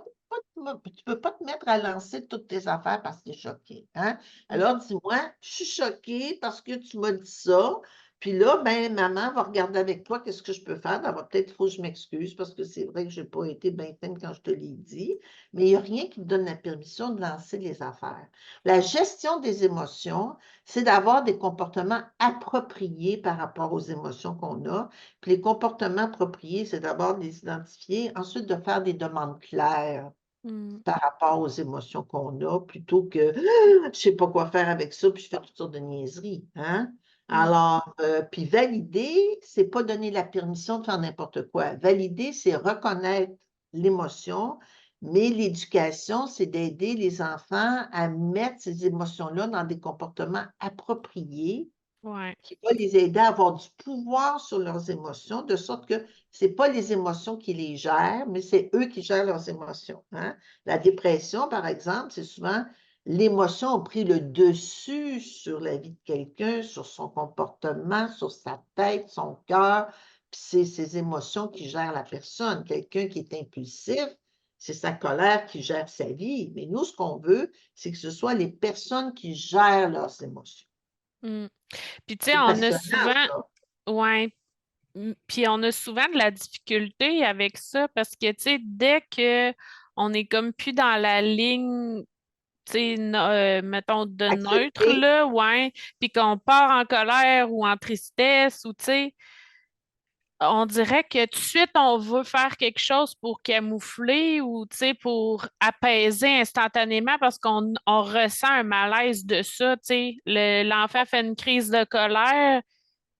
peux pas te mettre à lancer toutes tes affaires parce que tu es choqué. Hein? Mm. Alors, dis-moi, je suis choquée parce que tu m'as dit ça. Puis là, ben, maman va regarder avec toi qu'est-ce que je peux faire. D'abord, peut-être qu'il faut que je m'excuse parce que c'est vrai que je n'ai pas été bien fine quand je te l'ai dit. Mais il n'y a rien qui me donne la permission de lancer les affaires. La gestion des émotions, c'est d'avoir des comportements appropriés par rapport aux émotions qu'on a. Puis les comportements appropriés, c'est d'abord de les identifier, ensuite de faire des demandes claires Mm. par rapport aux émotions qu'on a, plutôt que je ne sais pas quoi faire avec ça, puis je fais toutes sortes de niaiseries. Hein? Mm. Alors, puis valider, c'est pas donner la permission de faire n'importe quoi. Valider, c'est reconnaître l'émotion, mais l'éducation, c'est d'aider les enfants à mettre ces émotions-là dans des comportements appropriés Ouais. qui va les aider à avoir du pouvoir sur leurs émotions, de sorte que ce n'est pas les émotions qui les gèrent, mais c'est eux qui gèrent leurs émotions. Hein? La dépression, par exemple, c'est souvent l'émotion a pris le dessus sur la vie de quelqu'un, sur son comportement, sur sa tête, son cœur. Puis c'est ces émotions qui gèrent la personne. Quelqu'un qui est impulsif, c'est sa colère qui gère sa vie. Mais nous, ce qu'on veut, c'est que ce soit les personnes qui gèrent leurs émotions. Mm. Puis, tu sais, C'est on a passionnant, souvent, ça. ouais, puis on a souvent de la difficulté avec ça parce que, tu sais, dès que on est comme plus dans la ligne, tu sais, mettons, de neutre, Accepter. là, ouais, puis qu'on part en colère ou en tristesse ou, tu sais, on dirait que tout de suite, on veut faire quelque chose pour camoufler ou, tu sais, pour apaiser instantanément parce qu'on ressent un malaise de ça, tu sais. L'enfant fait une crise de colère,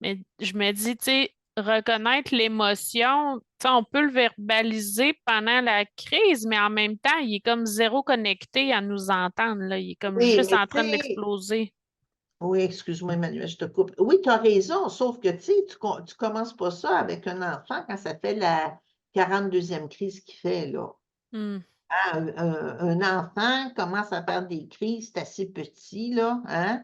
mais je me dis, tu sais, reconnaître l'émotion, tu sais, on peut le verbaliser pendant la crise, mais en même temps, il est comme zéro connecté à nous entendre, là. Il est comme Oui, juste mais en tu train sais, d'exploser. oui, excuse-moi, Emmanuel, je te coupe. Oui, tu as raison, sauf que tu sais, tu commences pas ça avec un enfant quand ça fait la 42e crise qu'il fait, là. Hmm. Hein, un enfant commence à faire des crises, c'est assez petit, là, hein?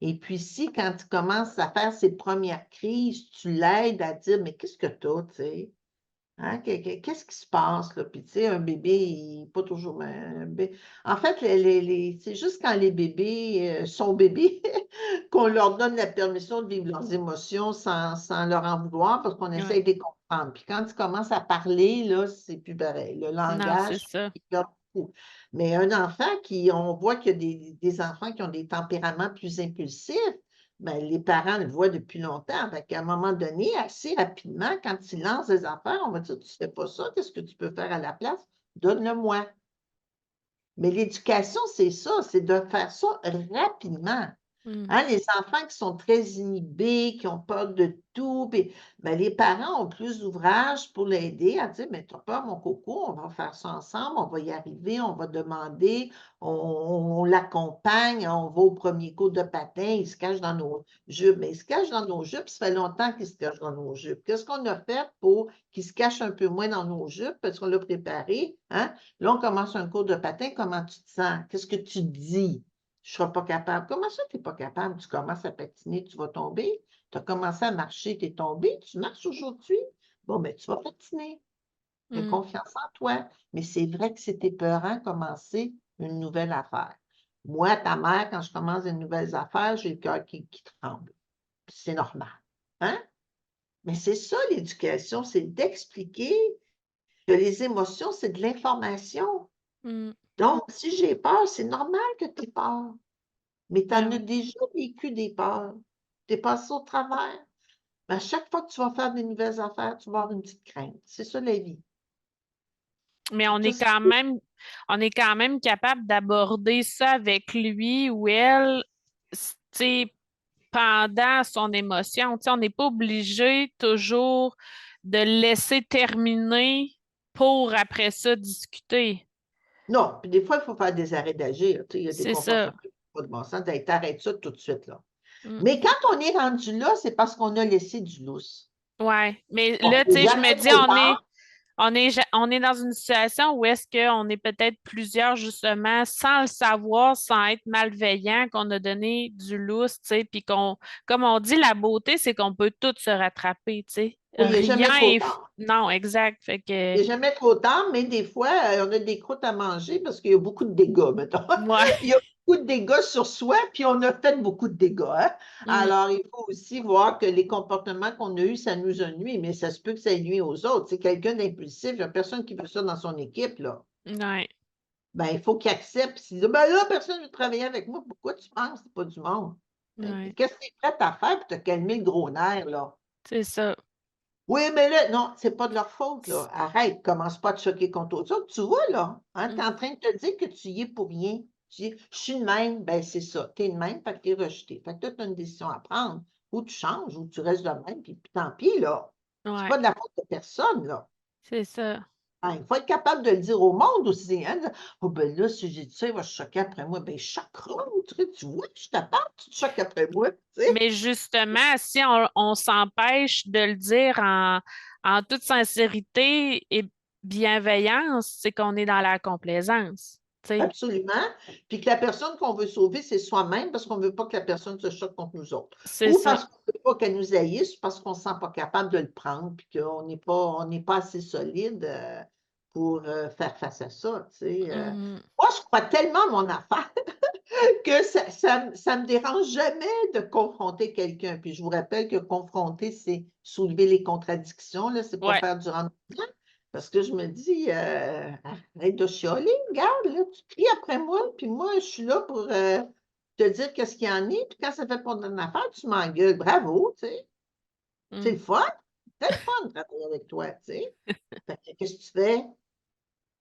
Et puis si, quand il commence à faire ses premières crises, tu l'aides à dire, mais qu'est-ce que tu as, tu sais? Hein, qu'est-ce qui se passe, là? Puis, tu sais, un bébé, il n'est pas toujours. En fait, c'est juste quand les bébés sont bébés qu'on leur donne la permission de vivre leurs émotions sans leur en vouloir parce qu'on Ouais. essaie de les comprendre. Puis quand ils commencent à parler, là, c'est plus pareil. Le Non, c'est langage, ça. il perd beaucoup. Mais un enfant on voit qu'il y a des enfants qui ont des tempéraments plus impulsifs. Ben, les parents le voient depuis longtemps. Fait qu'à un moment donné, assez rapidement, quand ils lancent des affaires, on va dire, tu ne fais pas ça, qu'est-ce que tu peux faire à la place? Donne-le-moi. Mais l'éducation, c'est ça, c'est de faire ça rapidement. Hmm. Hein, les enfants qui sont très inhibés, qui ont peur de tout, puis, ben, les parents ont plus d'ouvrages pour l'aider à dire, mais tu as peur, mon coco, on va faire ça ensemble, on va y arriver, on va demander, on l'accompagne, on va au premier cours de patin, il se cache dans nos jupes. Mais il se cache dans nos jupes, ça fait longtemps qu'il se cache dans nos jupes. Qu'est-ce qu'on a fait pour qu'il se cache un peu moins dans nos jupes parce qu'on l'a préparé? Hein? Là, on commence un cours de patin, comment tu te sens? Qu'est-ce que tu dis? Je ne serai pas capable. Comment ça, tu n'es pas capable? Tu commences à patiner, tu vas tomber. Tu as commencé à marcher, tu es tombé. Tu marches aujourd'hui. Bon, ben, tu vas patiner. Fais Hmm. confiance en toi. Mais c'est vrai que c'est épeurant commencer une nouvelle affaire. Moi, ta mère, quand je commence une nouvelle affaire, j'ai le cœur qui tremble. Puis c'est normal. Hein? Mais c'est ça, l'éducation, c'est d'expliquer que les émotions, c'est de l'information. Hmm. Donc, si j'ai peur, c'est normal que tu aies peur. Mais tu Ben en as oui. déjà vécu des peurs. Tu es passé au travers. Mais à chaque fois que tu vas faire des nouvelles affaires, tu vas avoir une petite crainte. C'est ça la vie. Mais C'est tout ce qu'il faut. on est quand même capable d'aborder ça avec lui ou elle, tu sais, pendant son émotion. Tu sais, on n'est pas obligé toujours de le laisser terminer pour après ça discuter. Non, puis des fois, il faut faire des arrêts d'agir. Tu sais, il y a des C'est ça. comportements qui n'ont pas de bon sens. Hey, t'arrêtes ça tout de suite, là. Mm. Mais quand on est rendu là, c'est parce qu'on a laissé du lousse. Ouais. Mais Donc, là, tu c'est sais, je me jamais dis, trop tard. on est dans une situation où est-ce qu'on est peut-être plusieurs, justement, sans le savoir, sans être malveillant, qu'on a donné du lousse, tu sais, puis comme on dit, la beauté, c'est qu'on peut tout se rattraper, tu sais. Oui, il n'est jamais trop tard. Non, exact. Fait que, Il n'est jamais trop tard, mais des fois, on a des croûtes à manger parce qu'il y a beaucoup de dégâts, mettons. ouais. Il y a beaucoup de dégâts sur soi, puis on a fait beaucoup de dégâts, hein. Mm, Alors, il faut aussi voir que les comportements qu'on a eus, ça nous a nuit, mais ça se peut que ça nuit aux autres. C'est quelqu'un d'impulsif, il n'y a personne qui veut ça dans son équipe, là. ouais. Ben, il faut qu'il accepte. S'il dit, ben là, personne ne veut travailler avec moi, pourquoi tu penses? C'est pas du monde. Ouais. Qu'est-ce que tu es prête à faire pour te calmer le gros nerf, là? C'est ça. Oui, mais là, non, c'est pas de leur faute, là. Arrête, commence pas à te choquer contre autres. Tu vois, là, hein, tu Mm, es en train de te dire que tu y es pour rien. Tu dis, je suis de même, ben c'est ça. Tu es de même, fait que tu es rejeté. Fait que tu as une décision à prendre. Ou tu changes, ou tu restes de même, puis tant pis, là. C'est ouais. pas de la faute de personne, là. C'est ça. Hein, il faut être capable de le dire au monde aussi, hein. Oh, ben là, si j'ai dit ça, il va se choquer après moi. Ben, choquera, tu vois, je t'attends, tu te choques après moi, tu sais. Mais justement, si on s'empêche de le dire en toute sincérité et bienveillance, c'est qu'on est dans la complaisance. Tu sais, Absolument. Puis que la personne qu'on veut sauver, c'est soi-même parce qu'on ne veut pas que la personne se choque contre nous autres. c'est Ou ça. parce qu'on ne veut pas qu'elle nous haïsse, parce qu'on ne se sent pas capable de le prendre, puis qu'on n'est pas assez solide pour faire face à ça. Tu sais. Mhm. Moi, je crois tellement à mon affaire que ça me dérange jamais de confronter quelqu'un. Puis je vous rappelle que confronter, c'est soulever les contradictions, là, c'est pas Ouais. faire du rentre. Parce que je me dis, arrête de chialer, regarde, là, tu cries après moi, puis moi, je suis là pour te dire qu'est-ce qu'il y en est, puis quand ça fait pas ton affaire, tu m'engueules. Bravo, tu sais, c'est Mm. le fun. C'est le fun de travailler avec toi, tu sais. Fait que, qu'est-ce que tu fais?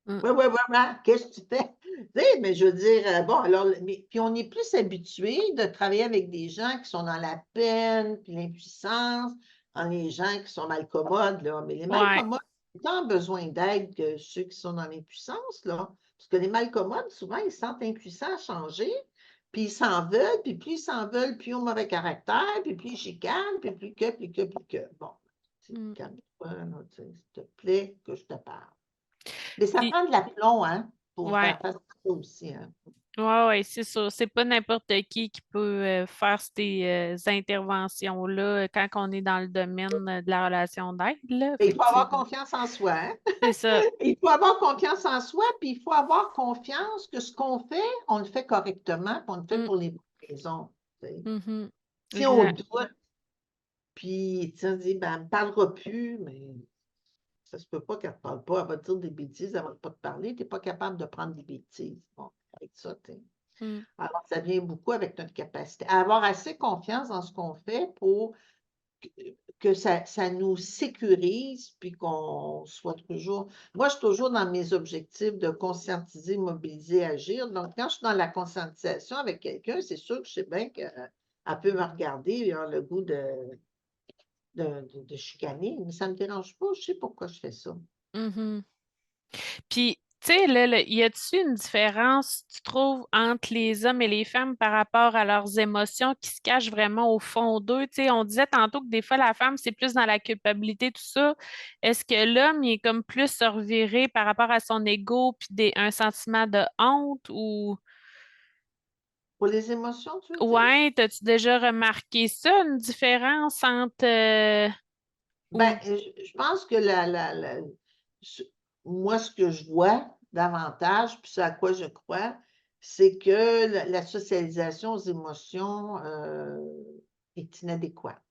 Mm. Ouais, ouais, ouais, ouais, qu'est-ce que tu fais? Tu sais, mais je veux dire, bon, alors, mais, puis on est plus habitué de travailler avec des gens qui sont dans la peine, puis l'impuissance, dans les gens qui sont malcommodes, là. Mais les Ouais. malcommodes ont tant besoin d'aide que ceux qui sont dans l'impuissance, là. Parce que les malcommodes, souvent, ils se sentent impuissants à changer, puis ils s'en veulent, puis plus ils s'en veulent, plus ils ont mauvais caractère, puis plus ils chicanent, puis plus que, plus que, plus que. Bon, tu sais, Mm. calme-toi, là, tu sais, s'il te plaît, que je te parle. Mais ça Puis, prend de l'aplomb, hein, pour ouais. faire face à ça aussi, hein. Ouais, ouais, c'est sûr. C'est pas n'importe qui peut faire ces interventions-là quand on est dans le domaine de la relation d'aide, là, Mais il faut avoir effectivement. confiance en soi, hein. C'est ça. Il faut avoir confiance en soi, puis il faut avoir confiance que ce qu'on fait, on le fait correctement, puis on le fait Mm, pour les bonnes raisons, tu sais. mhm. Si on Exact. doute, puis tu sais, on dit, ben, elle ne me parlera plus, mais ça se peut pas qu'elle ne te parle pas, elle va te dire des bêtises, elle ne va pas te parler, tu n'es pas capable de prendre des bêtises. Bon, avec ça, tu sais. Mm, Alors, ça vient beaucoup avec notre capacité à avoir assez confiance dans ce qu'on fait pour que ça nous sécurise, puis qu'on soit toujours. Moi, je suis toujours dans mes objectifs de conscientiser, mobiliser, agir. Donc, quand je suis dans la conscientisation avec quelqu'un, c'est sûr que je sais bien qu'elle peut me regarder et avoir le goût de chicaner, mais ça ne me dérange pas. Je sais pourquoi je fais ça. mhm. Puis, tu sais, là, y a-t-il une différence, tu trouves, entre les hommes et les femmes par rapport à leurs émotions qui se cachent vraiment au fond d'eux? Tu sais, on disait tantôt que des fois, la femme, c'est plus dans la culpabilité, tout ça. Est-ce que l'homme, il est comme plus reviré par rapport à son ego puis un sentiment de honte ou... Pour les émotions, tu veux dire? Ouais, t'as-tu déjà remarqué ça, une différence entre... Ben, ou... je pense que ce- moi, ce que je vois davantage, puis ce à quoi je crois, c'est que la socialisation aux émotions est inadéquate.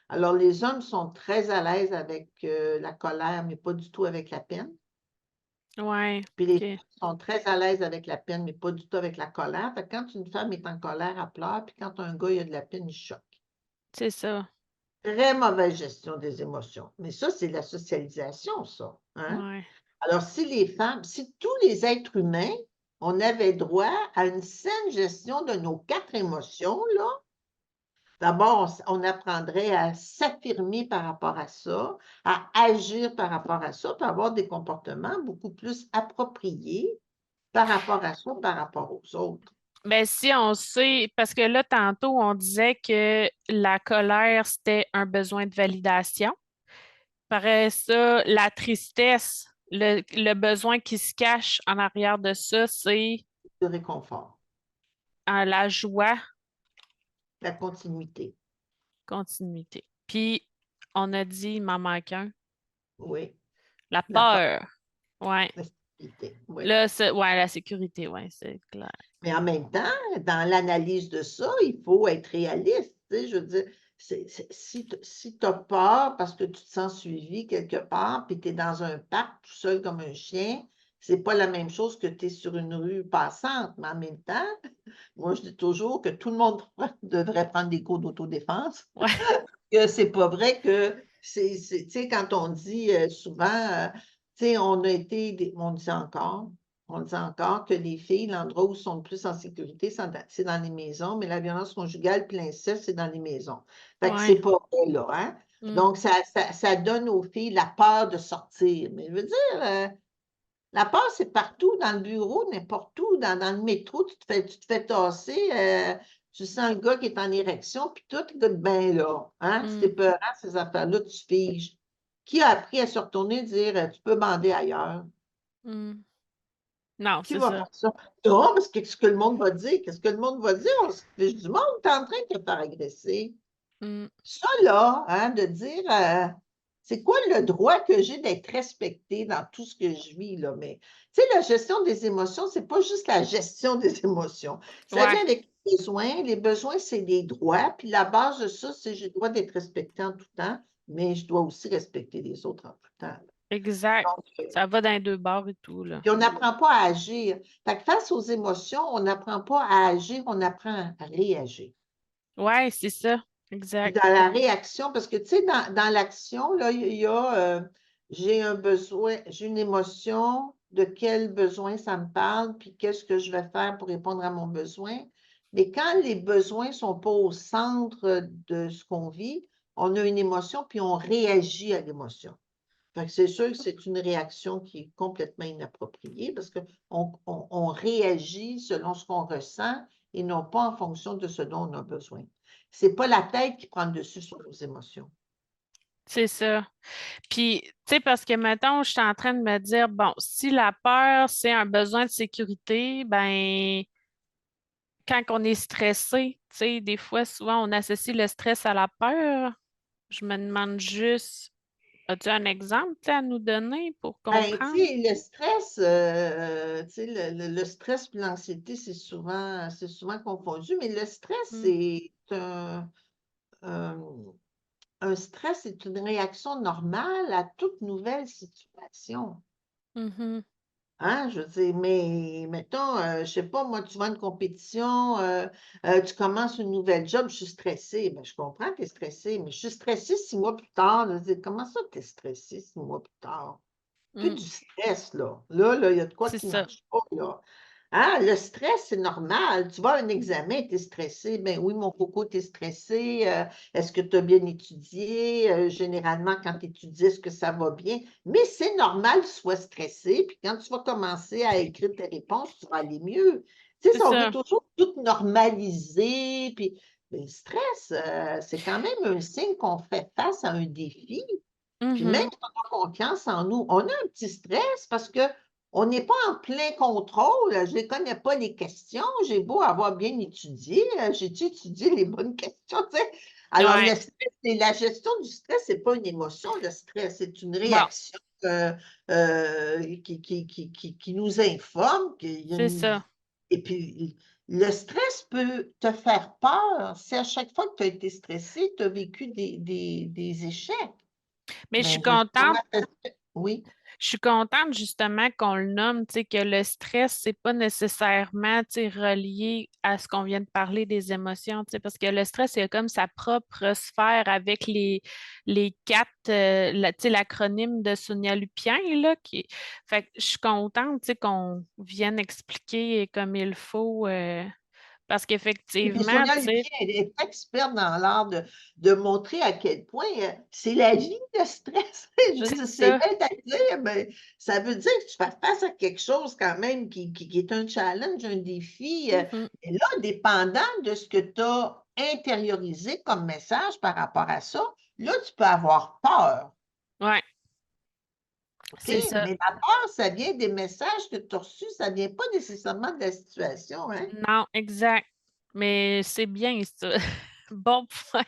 Alors, les hommes sont très à l'aise avec la colère, mais pas du tout avec la peine. Ouais, Puis les ok, femmes sont très à l'aise avec la peine, mais pas du tout avec la colère. Fait que quand une femme est en colère, elle pleure, puis quand un gars, il a de la peine, il choque. c'est ça. Très mauvaise gestion des émotions. Mais ça, c'est la socialisation, ça, hein? Ouais. Alors, si tous les êtres humains, on avait droit à une saine gestion de nos 4 émotions, là, d'abord, on apprendrait à s'affirmer par rapport à ça, à agir par rapport à ça, puis avoir des comportements beaucoup plus appropriés par rapport à soi, par rapport aux autres. Ben, si on sait, parce que là, tantôt, on disait que la colère, c'était un besoin de validation. Après ça, la tristesse, le besoin qui se cache en arrière de ça, c'est De réconfort, la joie, la continuité, continuité. Puis, on a dit, il m'en manque un, oui, la la peur, peur. Ouais. la stabilité, oui. Là, ouais, la sécurité, ouais, c'est clair. Mais en même temps, dans l'analyse de ça, il faut être réaliste, tu sais, je veux dire, si tu as peur parce que tu te sens suivi quelque part, puis tu es dans un parc tout seul comme un chien, c'est pas la même chose que tu es sur une rue passante. Mais en même temps, moi, je dis toujours que tout le monde devrait prendre des cours d'autodéfense, Ouais, que c'est pas vrai que tu sais, quand on dit souvent, tu sais, on dit encore que les filles, l'endroit où ils sont le plus en sécurité, c'est dans les maisons, mais la violence conjugale puis l'inceste, c'est dans les maisons. Fait que c'est ouais. pas vrai, là, hein? Mm, Donc, ça donne aux filles la peur de sortir. Mais je veux dire, la peur, c'est partout, dans le bureau, n'importe où, dans le métro, tu te fais tasser, tu sens un gars qui est en érection, puis tout, écoute, ben là, hein, c'est mm, peurant, ces affaires-là, tu figes. Qui a appris à se retourner et dire, tu peux bander ailleurs? mm. Non, Qui c'est va ça. faire ça? Non, parce que qu'est-ce que le monde va dire? Qu'est-ce que le monde va dire? On se fiche du monde, t'es en train de te faire agresser. Mm, Ça, là, hein, de dire, c'est quoi le droit que j'ai d'être respecté dans tout ce que je vis, là? Mais, tu sais, la gestion des émotions, c'est pas juste la gestion des émotions. Ça ouais, vient avec les besoins. Les besoins, c'est des droits. Puis la base de ça, c'est j'ai le droit d'être respecté en tout temps, mais je dois aussi respecter les autres en tout temps. exact. Donc, Ça va dans les deux bords et tout, là. puis on n'apprend pas à agir. Fait que face aux émotions, on n'apprend pas à agir, on apprend à réagir. Ouais, c'est ça. Puis exact. dans la réaction, parce que tu sais, dans l'action, là, il y a j'ai un besoin, j'ai une émotion, de quel besoin ça me parle, puis qu'est-ce que je vais faire pour répondre à mon besoin. Mais quand les besoins ne sont pas au centre de ce qu'on vit, on a une émotion, puis on réagit à l'émotion. Fait que c'est sûr que c'est une réaction qui est complètement inappropriée parce qu'on réagit selon ce qu'on ressent et non pas en fonction de ce dont on a besoin. C'est pas la tête qui prend le dessus sur nos émotions. C'est ça. Puis, tu sais, parce que maintenant, je suis en train de me dire, bon, si la peur, c'est un besoin de sécurité, ben, quand on est stressé, tu sais, des fois, souvent, on associe le stress à la peur. Je me demande juste, as-tu un exemple, tu sais, à nous donner pour Ben, tu comprendre? sais, le stress, tu sais, le stress et l'anxiété, c'est souvent confondu, mais le stress, Mm. c'est un, un stress, c'est une réaction normale à toute nouvelle situation. Mhm. Hein, je veux dire, mais mettons, je sais pas, moi, tu vas à une compétition, tu commences une nouvelle job, je suis stressée. Ben, je comprends que tu es stressée, mais je suis stressée 6 mois plus tard. Là. Je dis, comment ça, tu es stressée 6 mois plus tard? Plus Mm. du stress, là. Là, il y a de quoi C'est qui ça. marche pas, là. Hein, le stress, c'est normal. Tu vas à un examen, tu es stressé. Ben oui, mon coco, tu es stressé. Est-ce que tu as bien étudié? Généralement, quand tu étudies, est-ce que ça va bien? Mais c'est normal que tu sois stressé. Puis quand tu vas commencer à écrire tes réponses, tu vas aller mieux. Tu sais, C'est ça, on veut ça. toujours tout normaliser. Puis le stress, c'est quand même un signe qu'on fait face à un défi. Puis même Mhm. si on a confiance en nous, on a un petit stress parce qu'on n'est pas en plein contrôle. Je ne connais pas les questions. J'ai beau avoir bien étudié. J'ai-tu étudié les bonnes questions? Tu sais? Alors, Ouais. le stress, la gestion du stress, ce n'est pas une émotion, le stress, c'est une Bon, réaction qui nous informe qu'il y a c'est une... ça. Et puis, le stress peut te faire peur. Si à chaque fois que tu as été stressé, tu as vécu des échecs. Mais je suis Ben, je sais contente. comment oui. Je suis contente justement qu'on le nomme, tu sais, que le stress, c'est pas nécessairement, tu sais, relié à ce qu'on vient de parler des émotions, tu sais, parce que le stress, c'est comme sa propre sphère avec les quatre, tu sais, l'acronyme de Sonia Lupien, là, qui... Fait que je suis contente, tu sais, qu'on vienne expliquer comme il faut, parce Et puis qu'effectivement, Sonia tu sais, Lupien, elle est experte dans l'art de montrer à quel point c'est la vie, le stress. Je veux c'est dire, c'est ça. bête à dire, mais ça veut dire que tu fais face à quelque chose quand même qui est un challenge, un défi. Mhm. Et là, dépendant de ce que tu as intériorisé comme message par rapport à ça, là, tu peux avoir peur. Ouais, OK? c'est ça. Mais la peur, ça vient des messages que tu as reçus, ça ne vient pas nécessairement de la situation, hein? Non, exact. Mais c'est bien ça. Bon point.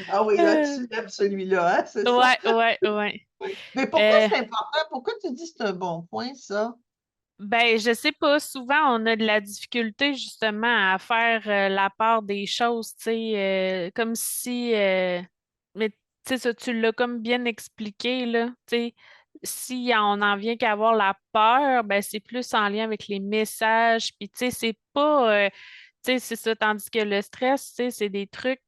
Ah oui, là, Euh, tu l'aimes celui-là, hein, c'est ça? ouais, ouais, ouais. Oui. Mais pourquoi Euh, c'est important? Pourquoi tu dis que c'est un bon point, ça? ben, je sais pas, souvent on a de la difficulté justement à faire la part des choses, tu sais, comme si, mais tu sais, ça, tu l'as comme bien expliqué, là, tu sais, si on en vient qu'à avoir la peur, ben, c'est plus en lien avec les messages, puis tu sais, c'est pas, tu sais, c'est ça, tandis que le stress, tu sais, c'est des trucs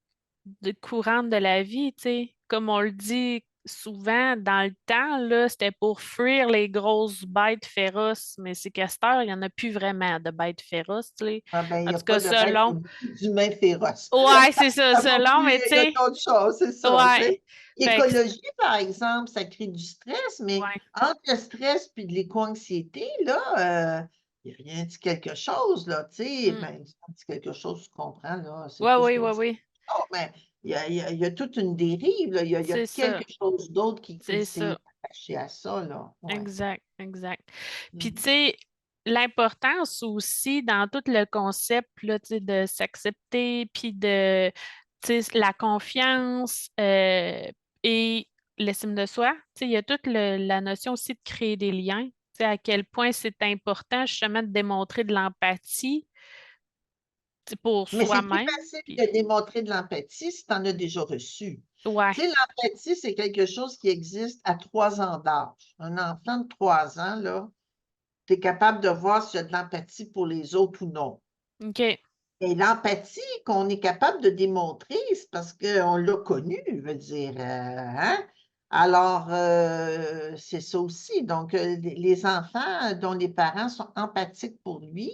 courante de la vie, tu sais. Comme on le dit souvent, dans le temps, là, c'était pour fuir les grosses bêtes féroces, mais c'est qu'à cette heure, il n'y en a plus vraiment de bêtes féroces, tu sais. Ah ben, il En n'y a tout cas, pas de bête, il y selon. a beaucoup d'humains féroces. Ouais, c'est ça, Ça va selon, plus, mais tu il y a sais, d'autres choses, c'est ça, tu ouais. sais. Fait que, L'écologie, par exemple, ça crée du stress, mais ouais. entre le stress et de l'éco-anxiété, là, il n'y a rien dit quelque chose, là, tu sais. Mm. Ben, ça dit quelque chose, tu comprends, là, c'est Ouais, plus oui, que oui, du oui. oh, mais il y a toute une dérive, là. Il y a C'est ça, quelque chose d'autre qui c'est s'est ça. attaché à ça, là. Ouais. Exact, exact. Puis, tu Mhm. sais, l'importance aussi dans tout le concept là, tu sais, de s'accepter, puis de tu sais, la confiance et l'estime de soi. Tu sais, il y a toute la notion aussi de créer des liens. Tu sais, à quel point c'est important justement de démontrer de l'empathie tu sais, pour Mais c'est plus soi-même. facile Puis, de démontrer de l'empathie si tu en as déjà reçu. ouais, Tu sais, l'empathie, c'est quelque chose qui existe à 3 ans d'âge. Un enfant de 3 ans, là, tu es capable de voir s'il y a de l'empathie pour les autres ou non. OK. Et l'empathie qu'on est capable de démontrer, c'est parce qu'on l'a connu, je veux dire, hein? Alors, c'est ça aussi. Donc, les enfants dont les parents sont empathiques pour lui,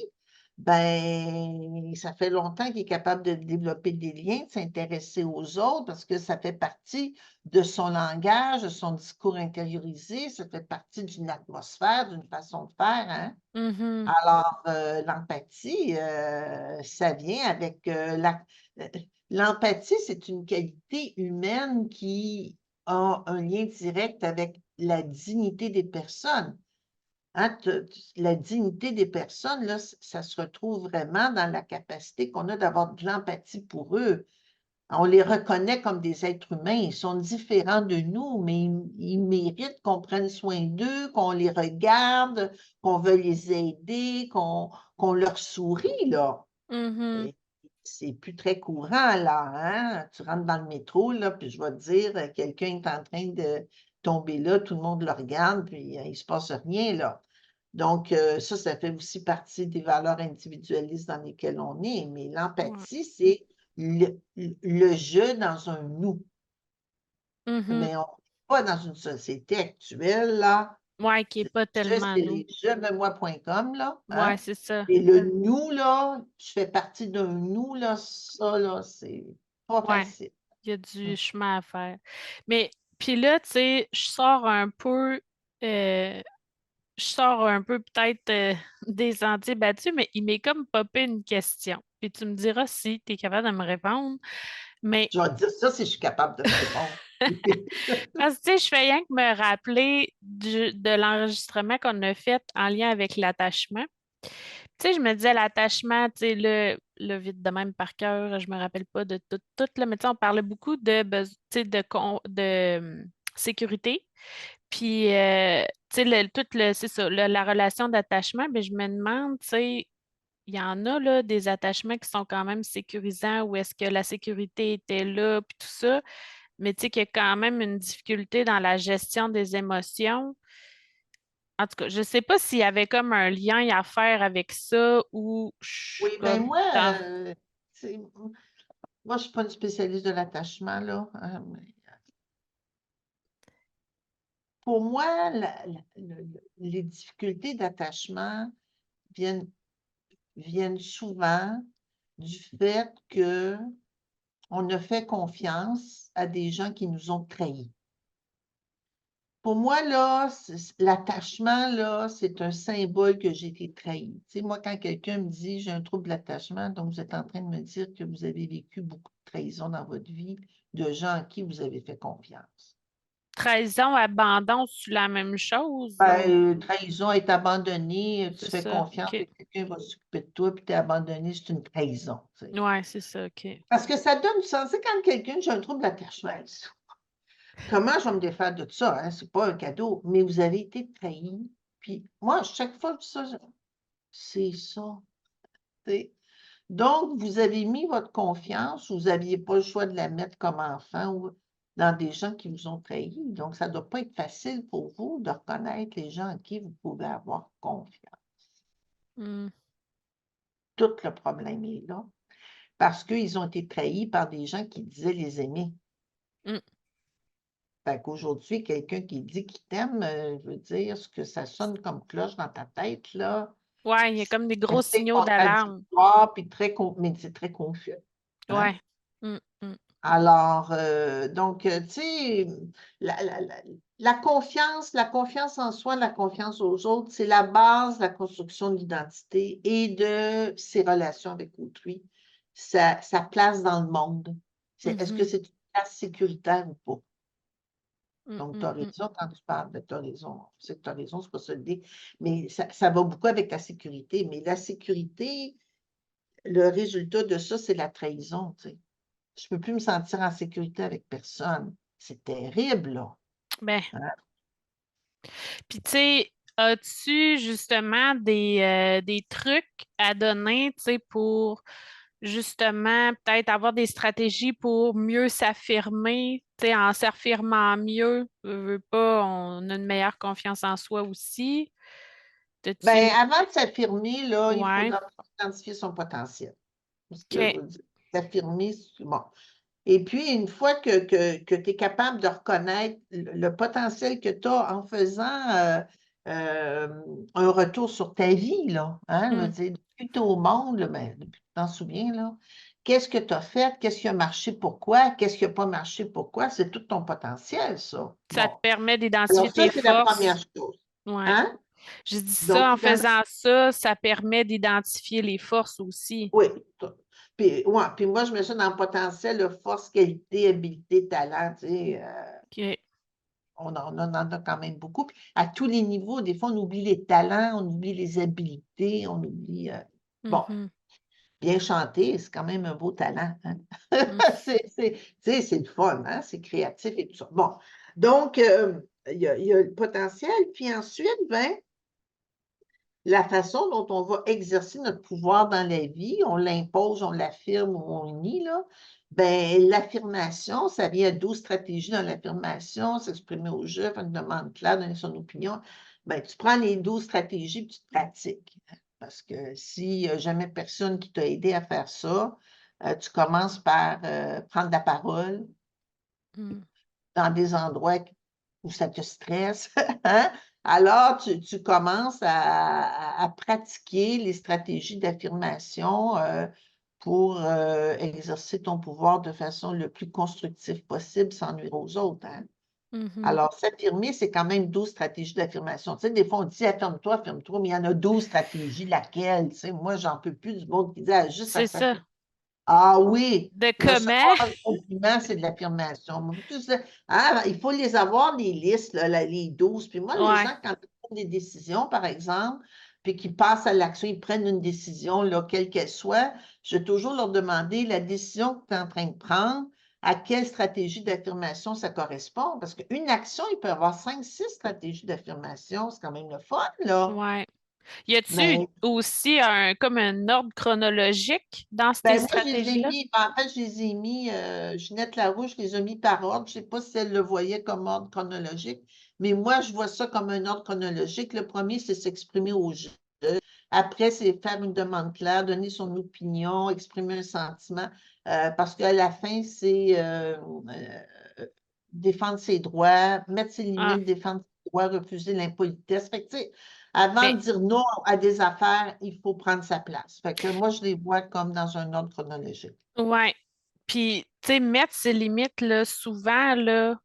ben, ça fait longtemps qu'il est capable de développer des liens, de s'intéresser aux autres, parce que ça fait partie de son langage, de son discours intériorisé, ça fait partie d'une atmosphère, d'une façon de faire, hein? Mhm, Alors, l'empathie, ça vient avec, l'empathie, c'est une qualité humaine qui a un lien direct avec la dignité des personnes, hein. La dignité des personnes, là, ça se retrouve vraiment dans la capacité qu'on a d'avoir de l'empathie pour eux. On les reconnaît comme des êtres humains. Ils sont différents de nous, mais ils méritent qu'on prenne soin d'eux, qu'on les regarde, qu'on veuille les aider, qu'on leur sourie, là. mhm. Et c'est plus très courant, là, hein? Tu rentres dans le métro, là, puis je vais te dire, quelqu'un est en train de tomber là, tout le monde le regarde, puis il se passe rien, là. Donc, ça fait aussi partie des valeurs individualistes dans lesquelles on est. Mais Ouais. l'empathie, c'est le «je» dans un «nous». Mhm. Mais on n'est pas dans une société actuelle, là. Ouais, qui n'est pas Je, tellement c'est nous. les je-me-moi.com, là, Ouais, hein? c'est ça. Et le «nous», là, je fais partie d'un «nous», là, ça, là, c'est pas Ouais, facile. il y a Mmh. du chemin à faire. Mais, puis là, tu sais, euh, je sors un peu peut-être des sentiers battus, mais il m'est comme popé une question. Puis tu me diras si tu es capable de me répondre. Mais Je vais te dire ça si je suis capable de te répondre. parce que tu sais, je fais rien que me rappeler de l'enregistrement qu'on a fait en lien avec l'attachement. Tu sais, je me disais l'attachement, tu sais, le vite de même par cœur, je me rappelle pas de tout, là, mais tu sais, on parlait beaucoup tu sais, sécurité. Puis, tu sais, c'est ça, la relation d'attachement, mais je me demande, tu sais, il y en a là, des attachements qui sont quand même sécurisants, où est-ce que la sécurité était là, puis tout ça, mais tu sais qu'il y a quand même une difficulté dans la gestion des émotions. En tout cas, je ne sais pas s'il y avait comme un lien à faire avec ça ou je Oui, suis ben comme moi, dans. c'est moi, je suis pas une spécialiste de l'attachement, là, mais pour moi, les difficultés d'attachement viennent viennent souvent du fait que on a fait confiance à des gens qui nous ont trahis. Pour moi, là, l'attachement, là, c'est un symbole que j'ai été trahi. Tu sais, moi, quand quelqu'un me dit: «J'ai un trouble d'attachement», donc vous êtes en train de me dire que vous avez vécu beaucoup de trahison dans votre vie, de gens à qui vous avez fait confiance. Trahison, abandon, c'est la même chose Ben, ou trahison, être abandonné, tu c'est fais ça? confiance OK. et quelqu'un va s'occuper de toi, puis tu es abandonné, c'est une trahison, tu sais. Ouais, c'est ça, OK. Parce que ça donne du sens. Tu sais, quand quelqu'un j'ai un trouble d'attachement, comment je vais me défaire de ça, hein? C'est pas un cadeau, mais vous avez été trahi. Puis moi, chaque fois que ça, c'est ça, tu sais. Donc, vous avez mis votre confiance, vous aviez pas le choix de la mettre comme enfant ou dans des gens qui vous ont trahi. Donc, ça doit pas être facile pour vous de reconnaître les gens en qui vous pouvez avoir confiance. Hmm. Tout le problème est là, parce qu'ils ont été trahis par des gens qui disaient les aimer. Hmm. Fait qu'aujourd'hui, quelqu'un qui dit qu'il t'aime, je veux dire, ce que ça sonne comme cloche dans ta tête, là, Ouais, il y a c'est comme des gros assez signaux d'alarme. contradictoire puis mais c'est très confus, hein? Ouais. Hmm, hmm, Alors, donc, tu sais, la la confiance en soi, la confiance aux autres, c'est la base de la construction de l'identité et de ses relations avec autrui, sa place dans le monde. Est-ce que mhm, c'est une place sécuritaire ou pas? hmm, Donc, tu hmm, as hmm. raison quand tu parles de tu as raison. Je sais que tu as raison, c'est pas ça l'idée, mais ça va beaucoup avec la sécurité. Mais la sécurité, le résultat de ça, c'est la trahison, tu sais. Je peux plus me sentir en sécurité avec personne. C'est terrible, là, Ben, hein. puis tu sais, as-tu justement des trucs à donner, tu sais, pour justement peut-être avoir des stratégies pour mieux s'affirmer, tu sais, en s'affirmant mieux, veux pas, on a une meilleure confiance en soi aussi. Ben, T'as-tu, avant de s'affirmer, là, il ouais, faudra identifier son potentiel. Parce OK. que s'affirmer, bon. Et puis, une fois que tu es capable de reconnaître le potentiel que tu as en faisant un retour sur ta vie, là, hein, je veux Mm. dire, depuis que tu es au monde, là, ben, depuis que tu t'en souviens, là, qu'est-ce que tu as fait, qu'est-ce qui a marché, pourquoi, qu'est-ce qui n'a pas marché, pourquoi, c'est tout ton potentiel, ça. Ça te Bon, permet alors d'identifier ça, tes c'est la première forces. chose. Ouais. Hein? J'ai dit ça, Donc, en faisant ça, ça permet d'identifier les forces aussi. oui. Puis, ouais, puis moi, je mets ça dans le potentiel, de force, qualité, habileté, talent, tu sais. OK. On en a quand même beaucoup. Puis à tous les niveaux, des fois, on oublie les talents, on oublie les habiletés, on oublie. Bon, Mhm. bien chanter, c'est quand même un beau talent, hein. Mm. Tu sais, c'est le fun, hein, c'est créatif et tout ça. Bon, donc, il y a le potentiel. Puis ensuite, ben, la façon dont on va exercer notre pouvoir dans la vie, on l'impose, on l'affirme ou on le nie, là, ben, l'affirmation, ça vient à 12 stratégies dans l'affirmation, s'exprimer au jeu, faire une demande claire, donner son opinion. Ben, tu prends les 12 stratégies puis tu te pratiques, hein. Parce que s'il n'y a jamais personne qui t'a aidé à faire ça, tu commences par prendre la parole, Mm. dans des endroits où ça te stresse, hein? Alors, tu commences à pratiquer les stratégies d'affirmation pour exercer ton pouvoir de façon le plus constructive possible sans nuire aux autres, hein? Mhm. Alors, s'affirmer, c'est quand même 12 stratégies d'affirmation. Tu sais, des fois, on dit affirme-toi, mais il y en a 12 stratégies, laquelle? Tu sais, moi, j'en peux plus du monde qui dit juste à C'est ça. s'affirmer. Ah oui, De comment? recevoir un compliment, c'est de l'affirmation. Moi, tout ça, ah, il faut les avoir, les listes, là, les 12. Puis moi, les Ouais. gens, quand ils prennent des décisions, par exemple, puis qu'ils passent à l'action, ils prennent une décision, là, quelle qu'elle soit, je vais toujours leur demander la décision que tu es en train de prendre, à quelle stratégie d'affirmation ça correspond. Parce qu'une action, il peut y avoir 5, 6 stratégies d'affirmation. C'est quand même le fun, là. Ouais. Y a-tu Mais aussi comme un ordre chronologique dans ces ben, moi, je les ai stratégies-là? mis, en fait, je les ai mis, Ginette Larouche les a mis par ordre. Je ne sais pas si elle le voyait comme ordre chronologique, mais moi, je vois ça comme un ordre chronologique. Le premier, c'est s'exprimer au jeu. Après, c'est faire une demande claire, donner son opinion, exprimer un sentiment, parce qu'à la fin, c'est défendre ses droits, mettre ses Ah, limites, défendre ses droits, refuser l'impolitesse. Fait que, tu sais, avant mais de dire non à des affaires, il faut prendre sa place. Fait que moi, je les vois comme dans un ordre chronologique. ouais. Puis, tu sais, mettre ses limites, là, souvent, là,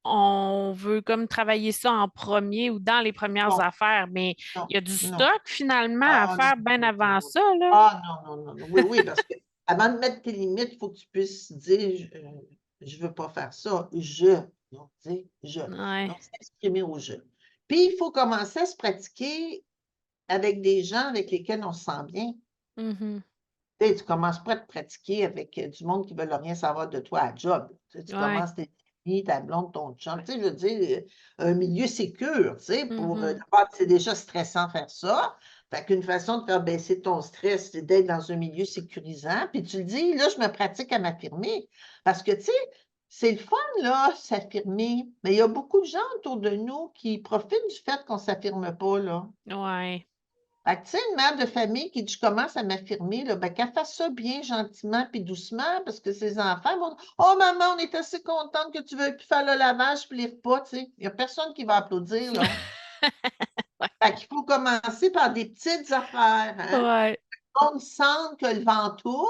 on veut comme travailler ça en premier ou dans les premières Non, affaires, mais non, il y a du non. stock finalement à Ah, non, faire bien non, non, avant non. ça, là. Ah, non, non, non, non. Oui, oui, parce que avant de mettre tes limites, il faut que tu puisses dire, je veux pas faire ça. Donc, tu sais, je. Ouais. Donc, s'exprimer au jeu. Puis, il faut commencer à se pratiquer avec des gens avec lesquels on se sent bien. Mhm. Tu sais, tu commences pas à te pratiquer avec du monde qui ne veulent rien savoir de toi à job. Tu sais, tu Ouais. commences tes amis, ta blonde, ton chum. Tu sais, je veux dire, un milieu sécure, tu sais, pour Mhm. d'abord, c'est déjà stressant faire ça. Fait qu'une façon de faire baisser ton stress, c'est d'être dans un milieu sécurisant. Puis tu le dis, là, je me pratique à m'affirmer. Parce que, tu sais, c'est le fun, là, s'affirmer. Mais il y a beaucoup de gens autour de nous qui profitent du fait qu'on ne s'affirme pas, là. Ouais. Fait que, tu sais, une mère de famille qui dit: «Je commence à m'affirmer», là, ben, qu'elle fasse ça bien gentiment puis doucement parce que ses enfants vont dire: «Oh maman, on est assez contente que tu veuilles plus faire le lavage puis les repas», tu sais? Il y a personne qui va applaudir, là. Fait qu'il faut commencer par des petites affaires, hein? Ouais. On sente que le vent tourne,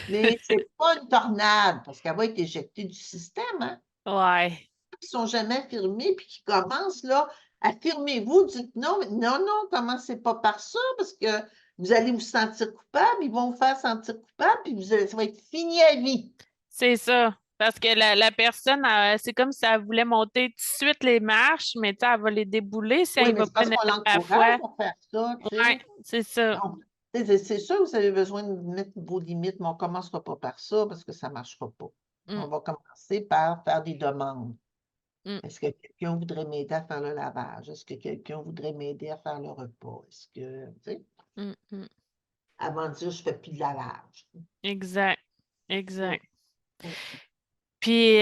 mais c'est pas une tornade parce qu'elle va être éjectée du système, hein? Ouais. Qui sont jamais affirmés puis qui commencent là, affirmez-vous, dites non, mais non, non, commencez pas par ça parce que vous allez vous sentir coupable, ils vont vous faire sentir coupable, puis ça va être fini à vie. C'est ça. Parce que la personne, c'est comme si elle voulait monter tout de suite les marches, mais tu sais, elle va les débouler si elle Oui, y mais va c'est pas parce une qu'on étape à la l'encourage fois. à faire ça, tu Ouais, sais. c'est ça. Donc, tu sais, c'est sûr que vous avez besoin de mettre vos limites, mais on ne commencera pas par ça parce que ça ne marchera pas. Mm, On va commencer par faire des demandes. mm, Est-ce que quelqu'un voudrait m'aider à faire le lavage? Est-ce que quelqu'un voudrait m'aider à faire le repas? Est-ce que, tu sais, mm, mm. avant de dire je fais plus de lavage. Exact. Mm, Exact. mm. Puis,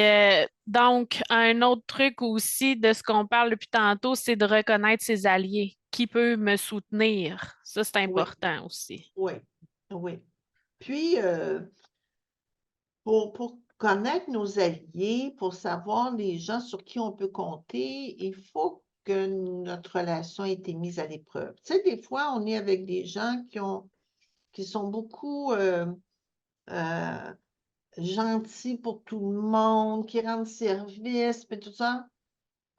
donc, un autre truc aussi de ce qu'on parle depuis tantôt, c'est de reconnaître ses alliés. Qui peut me soutenir? Ça, c'est Oui, important aussi. oui, oui. Puis, pour connaître nos alliés, pour savoir les gens sur qui on peut compter, il faut que notre relation ait été mise à l'épreuve. Tu sais, des fois, on est avec des gens qui sont beaucoup euh, gentils pour tout le monde, qui rendent service, puis tout ça.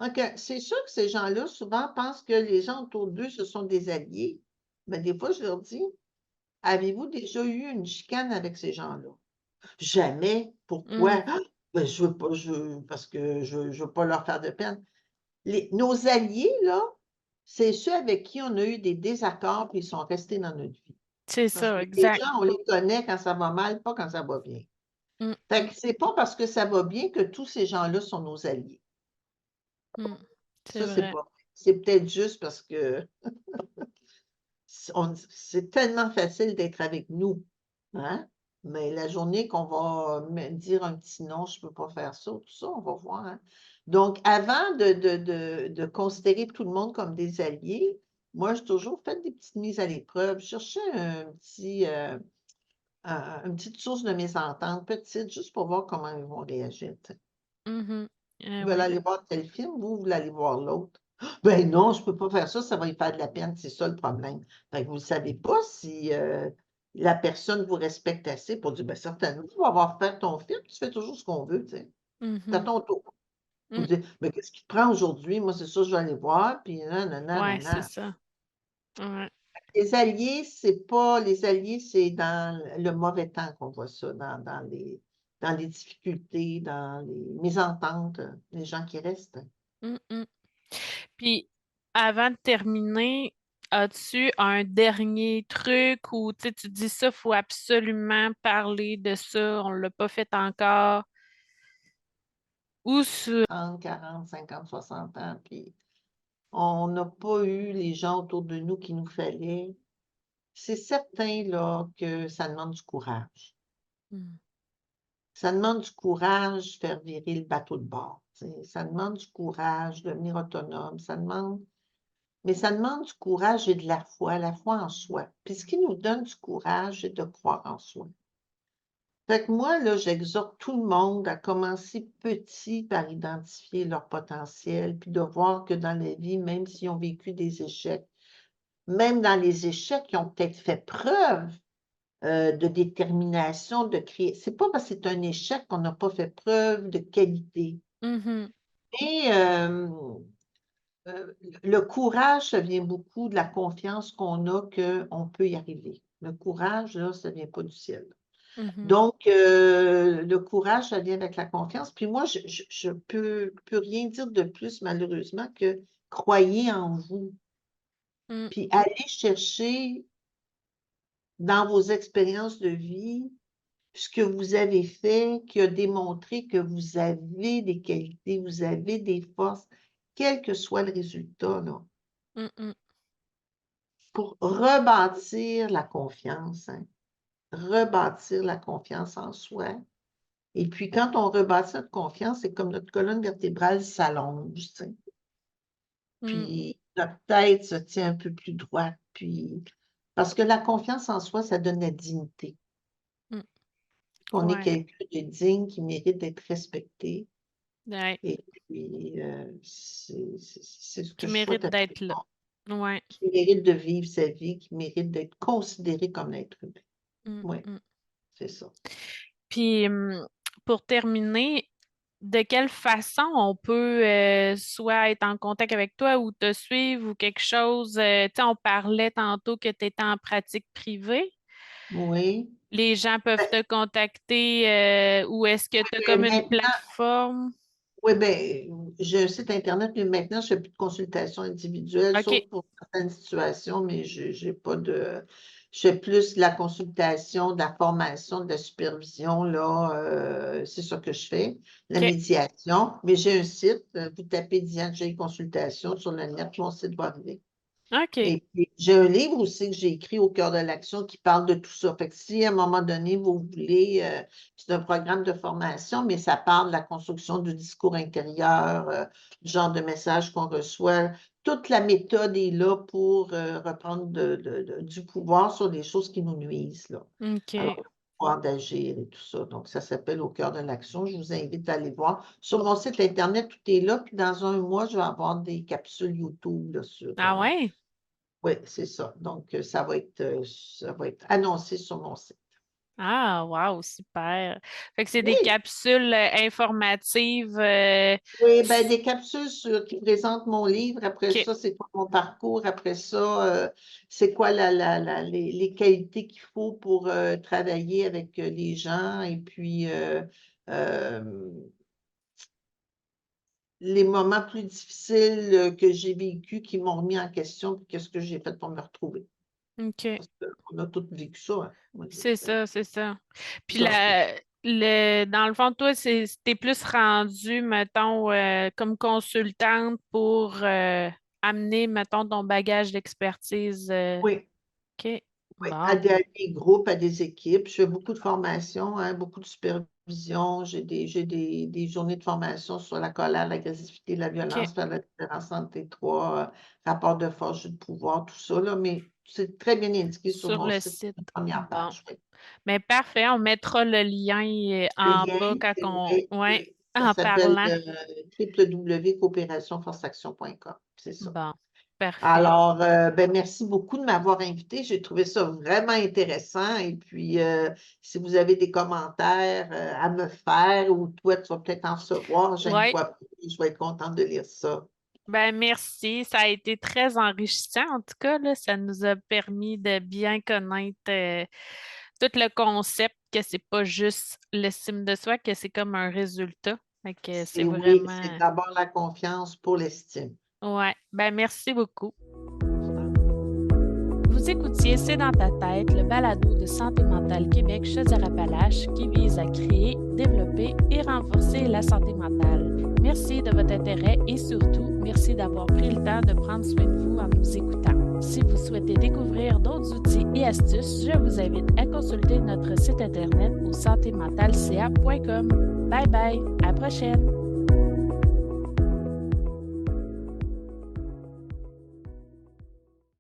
OK, c'est sûr que ces gens-là, souvent, pensent que les gens autour d'eux, ce sont des alliés. Mais des fois, je leur dis, avez-vous déjà eu une chicane avec ces gens-là? Jamais. Mm. Pourquoi? Ah! Ben, je veux pas, parce que je veux pas leur faire de peine. Nos alliés, là, c'est ceux avec qui on a eu des désaccords, puis ils sont restés dans notre vie. C'est Parce que ça, les exact. gens, on les connaît quand ça va mal, pas quand ça va bien. Mm, Fait mm, que c'est pas parce que ça va bien que tous ces gens-là sont nos alliés. mm. C'est Ça, c'est vrai. pas vrai. C'est peut-être juste parce que c'est tellement facile d'être avec nous, hein? Mais la journée qu'on va me dire un petit non, je peux pas faire ça, tout ça, on va voir, hein? Donc, avant de considérer tout le monde comme des alliés, moi, j'ai toujours fait des petites mises à l'épreuve. Je cherchais une petite source de mésentente, petite, juste pour voir comment ils vont réagir, tu sais. Mhm. Ils veulent Oui. aller voir tel film, vous voulez aller voir l'autre. Ben non, je peux pas faire ça, ça va lui faire de la peine, c'est ça le problème. Fait que vous ne savez pas si, la personne vous respecte assez pour dire: «Ben certainement, on va avoir fait ton film, tu fais toujours ce qu'on veut, tu sais. C'est à Mhm. ton tour». Vous Mm. dites: «Mais qu'est-ce qui te prend aujourd'hui? Moi, c'est ça, je vais aller voir, puis Ouais, c'est na ça. Ouais. Les alliés, c'est dans le mauvais temps qu'on voit ça, dans les difficultés, dans les mésententes, les gens qui restent. Mm, mm. Puis, avant de terminer, as-tu un dernier truc où tu sais, tu dis ça, faut absolument parler de ça, on l'a pas fait encore, ou sur... 30, 40, 50, 60 ans, puis on n'a pas eu les gens autour de nous qu'il nous fallait. C'est certain, là, que ça demande du courage. Mm, Ça demande du courage faire virer le bateau de bord, tu sais. Ça demande du courage, devenir autonome, mais ça demande du courage et de la foi en soi. Puis ce qui nous donne du courage, c'est de croire en soi. Fait que moi, là, j'exhorte tout le monde à commencer petit par identifier leur potentiel, puis de voir que dans la vie, même s'ils ont vécu des échecs, même dans les échecs, ils ont peut-être fait preuve, de détermination, de créer c'est pas parce que c'est un échec qu'on n'a pas fait preuve de qualité. mhm, Et le courage, ça vient beaucoup de la confiance qu'on a qu'on peut y arriver. Le courage, là, ça vient pas du ciel. mhm, Donc, le courage, ça vient avec la confiance. Puis moi, je peux rien dire de plus malheureusement que croyez en vous. mm, Puis allez chercher dans vos expériences de vie ce que vous avez fait qui a démontré que vous avez des qualités, vous avez des forces, quel que soit le résultat, là, mm, mm, pour rebâtir la confiance, hein, rebâtir la confiance en soi. Et puis quand on rebâtit notre confiance, c'est comme notre colonne vertébrale s'allonge, tu sais. mm, Puis notre tête se tient un peu plus droite, puis parce que la confiance en soi, ça donne la dignité. mm. On est Ouais, quelqu'un de digne qui mérite d'être respecté ouais, et puis, c'est ce que qui je souhaite mérite à tout d'être le là. monde, Ouais. qui mérite de vivre sa vie, qui mérite d'être considéré comme être humain. Mm, Oui, mm. c'est ça. Puis, pour terminer, de quelle façon on peut soit être en contact avec toi ou te suivre ou quelque chose? Tu sais, on parlait tantôt que tu étais en pratique privée. Oui. Les gens peuvent Ben, te contacter ou est-ce que tu as mais comme une maintenant plateforme? oui, ben, j'ai un site internet, mais maintenant, je fais plus de consultations individuelles, OK, sauf pour certaines situations, mais j'ai pas de je fais plus de la consultation, de la formation, de la supervision, là, c'est ça que je fais, la OK, médiation. Mais j'ai un site, vous tapez Diane J Consultation sur le net, mon site va arriver. OK. Et puis, j'ai un livre aussi que j'ai écrit au cœur de l'action qui parle de tout ça. Fait que si à un moment donné, vous voulez, c'est un programme de formation, mais ça parle de la construction du discours intérieur, du genre de message qu'on reçoit. Toute la méthode est là pour reprendre du pouvoir sur les choses qui nous nuisent, là. Alors, OK. le pouvoir d'agir et tout ça. Donc, ça s'appelle Au cœur de l'action. Je vous invite à aller voir. Sur mon site Internet, tout est là. Puis dans un mois, je vais avoir des capsules YouTube là, sur. Ah ouais? Oui, c'est ça. Donc, ça va être annoncé sur mon site. Ah, wow, super. Fait que c'est des Oui, capsules informatives. oui, ben, des capsules qui présentent mon livre. Après OK. ça, c'est quoi mon parcours. Après ça, c'est quoi les qualités qu'il faut pour travailler avec les gens. Et puis, euh, les moments plus difficiles que j'ai vécus qui m'ont remis en question. Puis qu'est-ce que j'ai fait pour me retrouver. OK. Parce qu'on a tous vécu ça, hein. Moi, C'est ça, c'est ça. Puis ça. dans le fond, toi, t'es plus rendu, mettons, comme consultante pour amener, mettons, ton bagage d'expertise. Oui. OK. Oui, à Bon. des groupes, à des équipes. Je fais beaucoup de formations, hein, beaucoup de supervision. J'ai des journées de formation sur la colère, l'agressivité, la OK. violence, faire la différence entre les trois, rapports de force, jeu de pouvoir, tout ça, là, mais c'est très bien indiqué sur Sur mon le site, site. la première Bon. page, oui. Mais parfait, on mettra le lien Le en lien, bas quand c'est on. oui, Ouais, oui, ça en s'appelle parlant. www.coopérationforceaction.com, c'est ça. Bon. Parfait. Alors, ben, merci beaucoup de m'avoir invité. J'ai trouvé ça vraiment intéressant. Et puis, si vous avez des commentaires à me faire ou toi, tu vas peut-être en recevoir, Ouais. gêne-toi pas. Je vais être contente de lire ça. Ben merci, ça a été très enrichissant en tout cas, là, ça nous a permis de bien connaître tout le concept que c'est pas juste l'estime de soi, que c'est comme un résultat. Fait que c'est C'est oui, c'est vraiment d'abord la confiance pour l'estime. ouais. Ben merci beaucoup. Vous écoutiez C'est dans ta tête, le balado de Santé mentale Québec Chaudière-Appalaches qui vise à créer, développer et renforcer la santé mentale. Merci de votre intérêt et surtout, merci d'avoir pris le temps de prendre soin de vous en nous écoutant. Si vous souhaitez découvrir d'autres outils et astuces, je vous invite à consulter notre site internet au santémentalca.com. Bye bye, à la prochaine!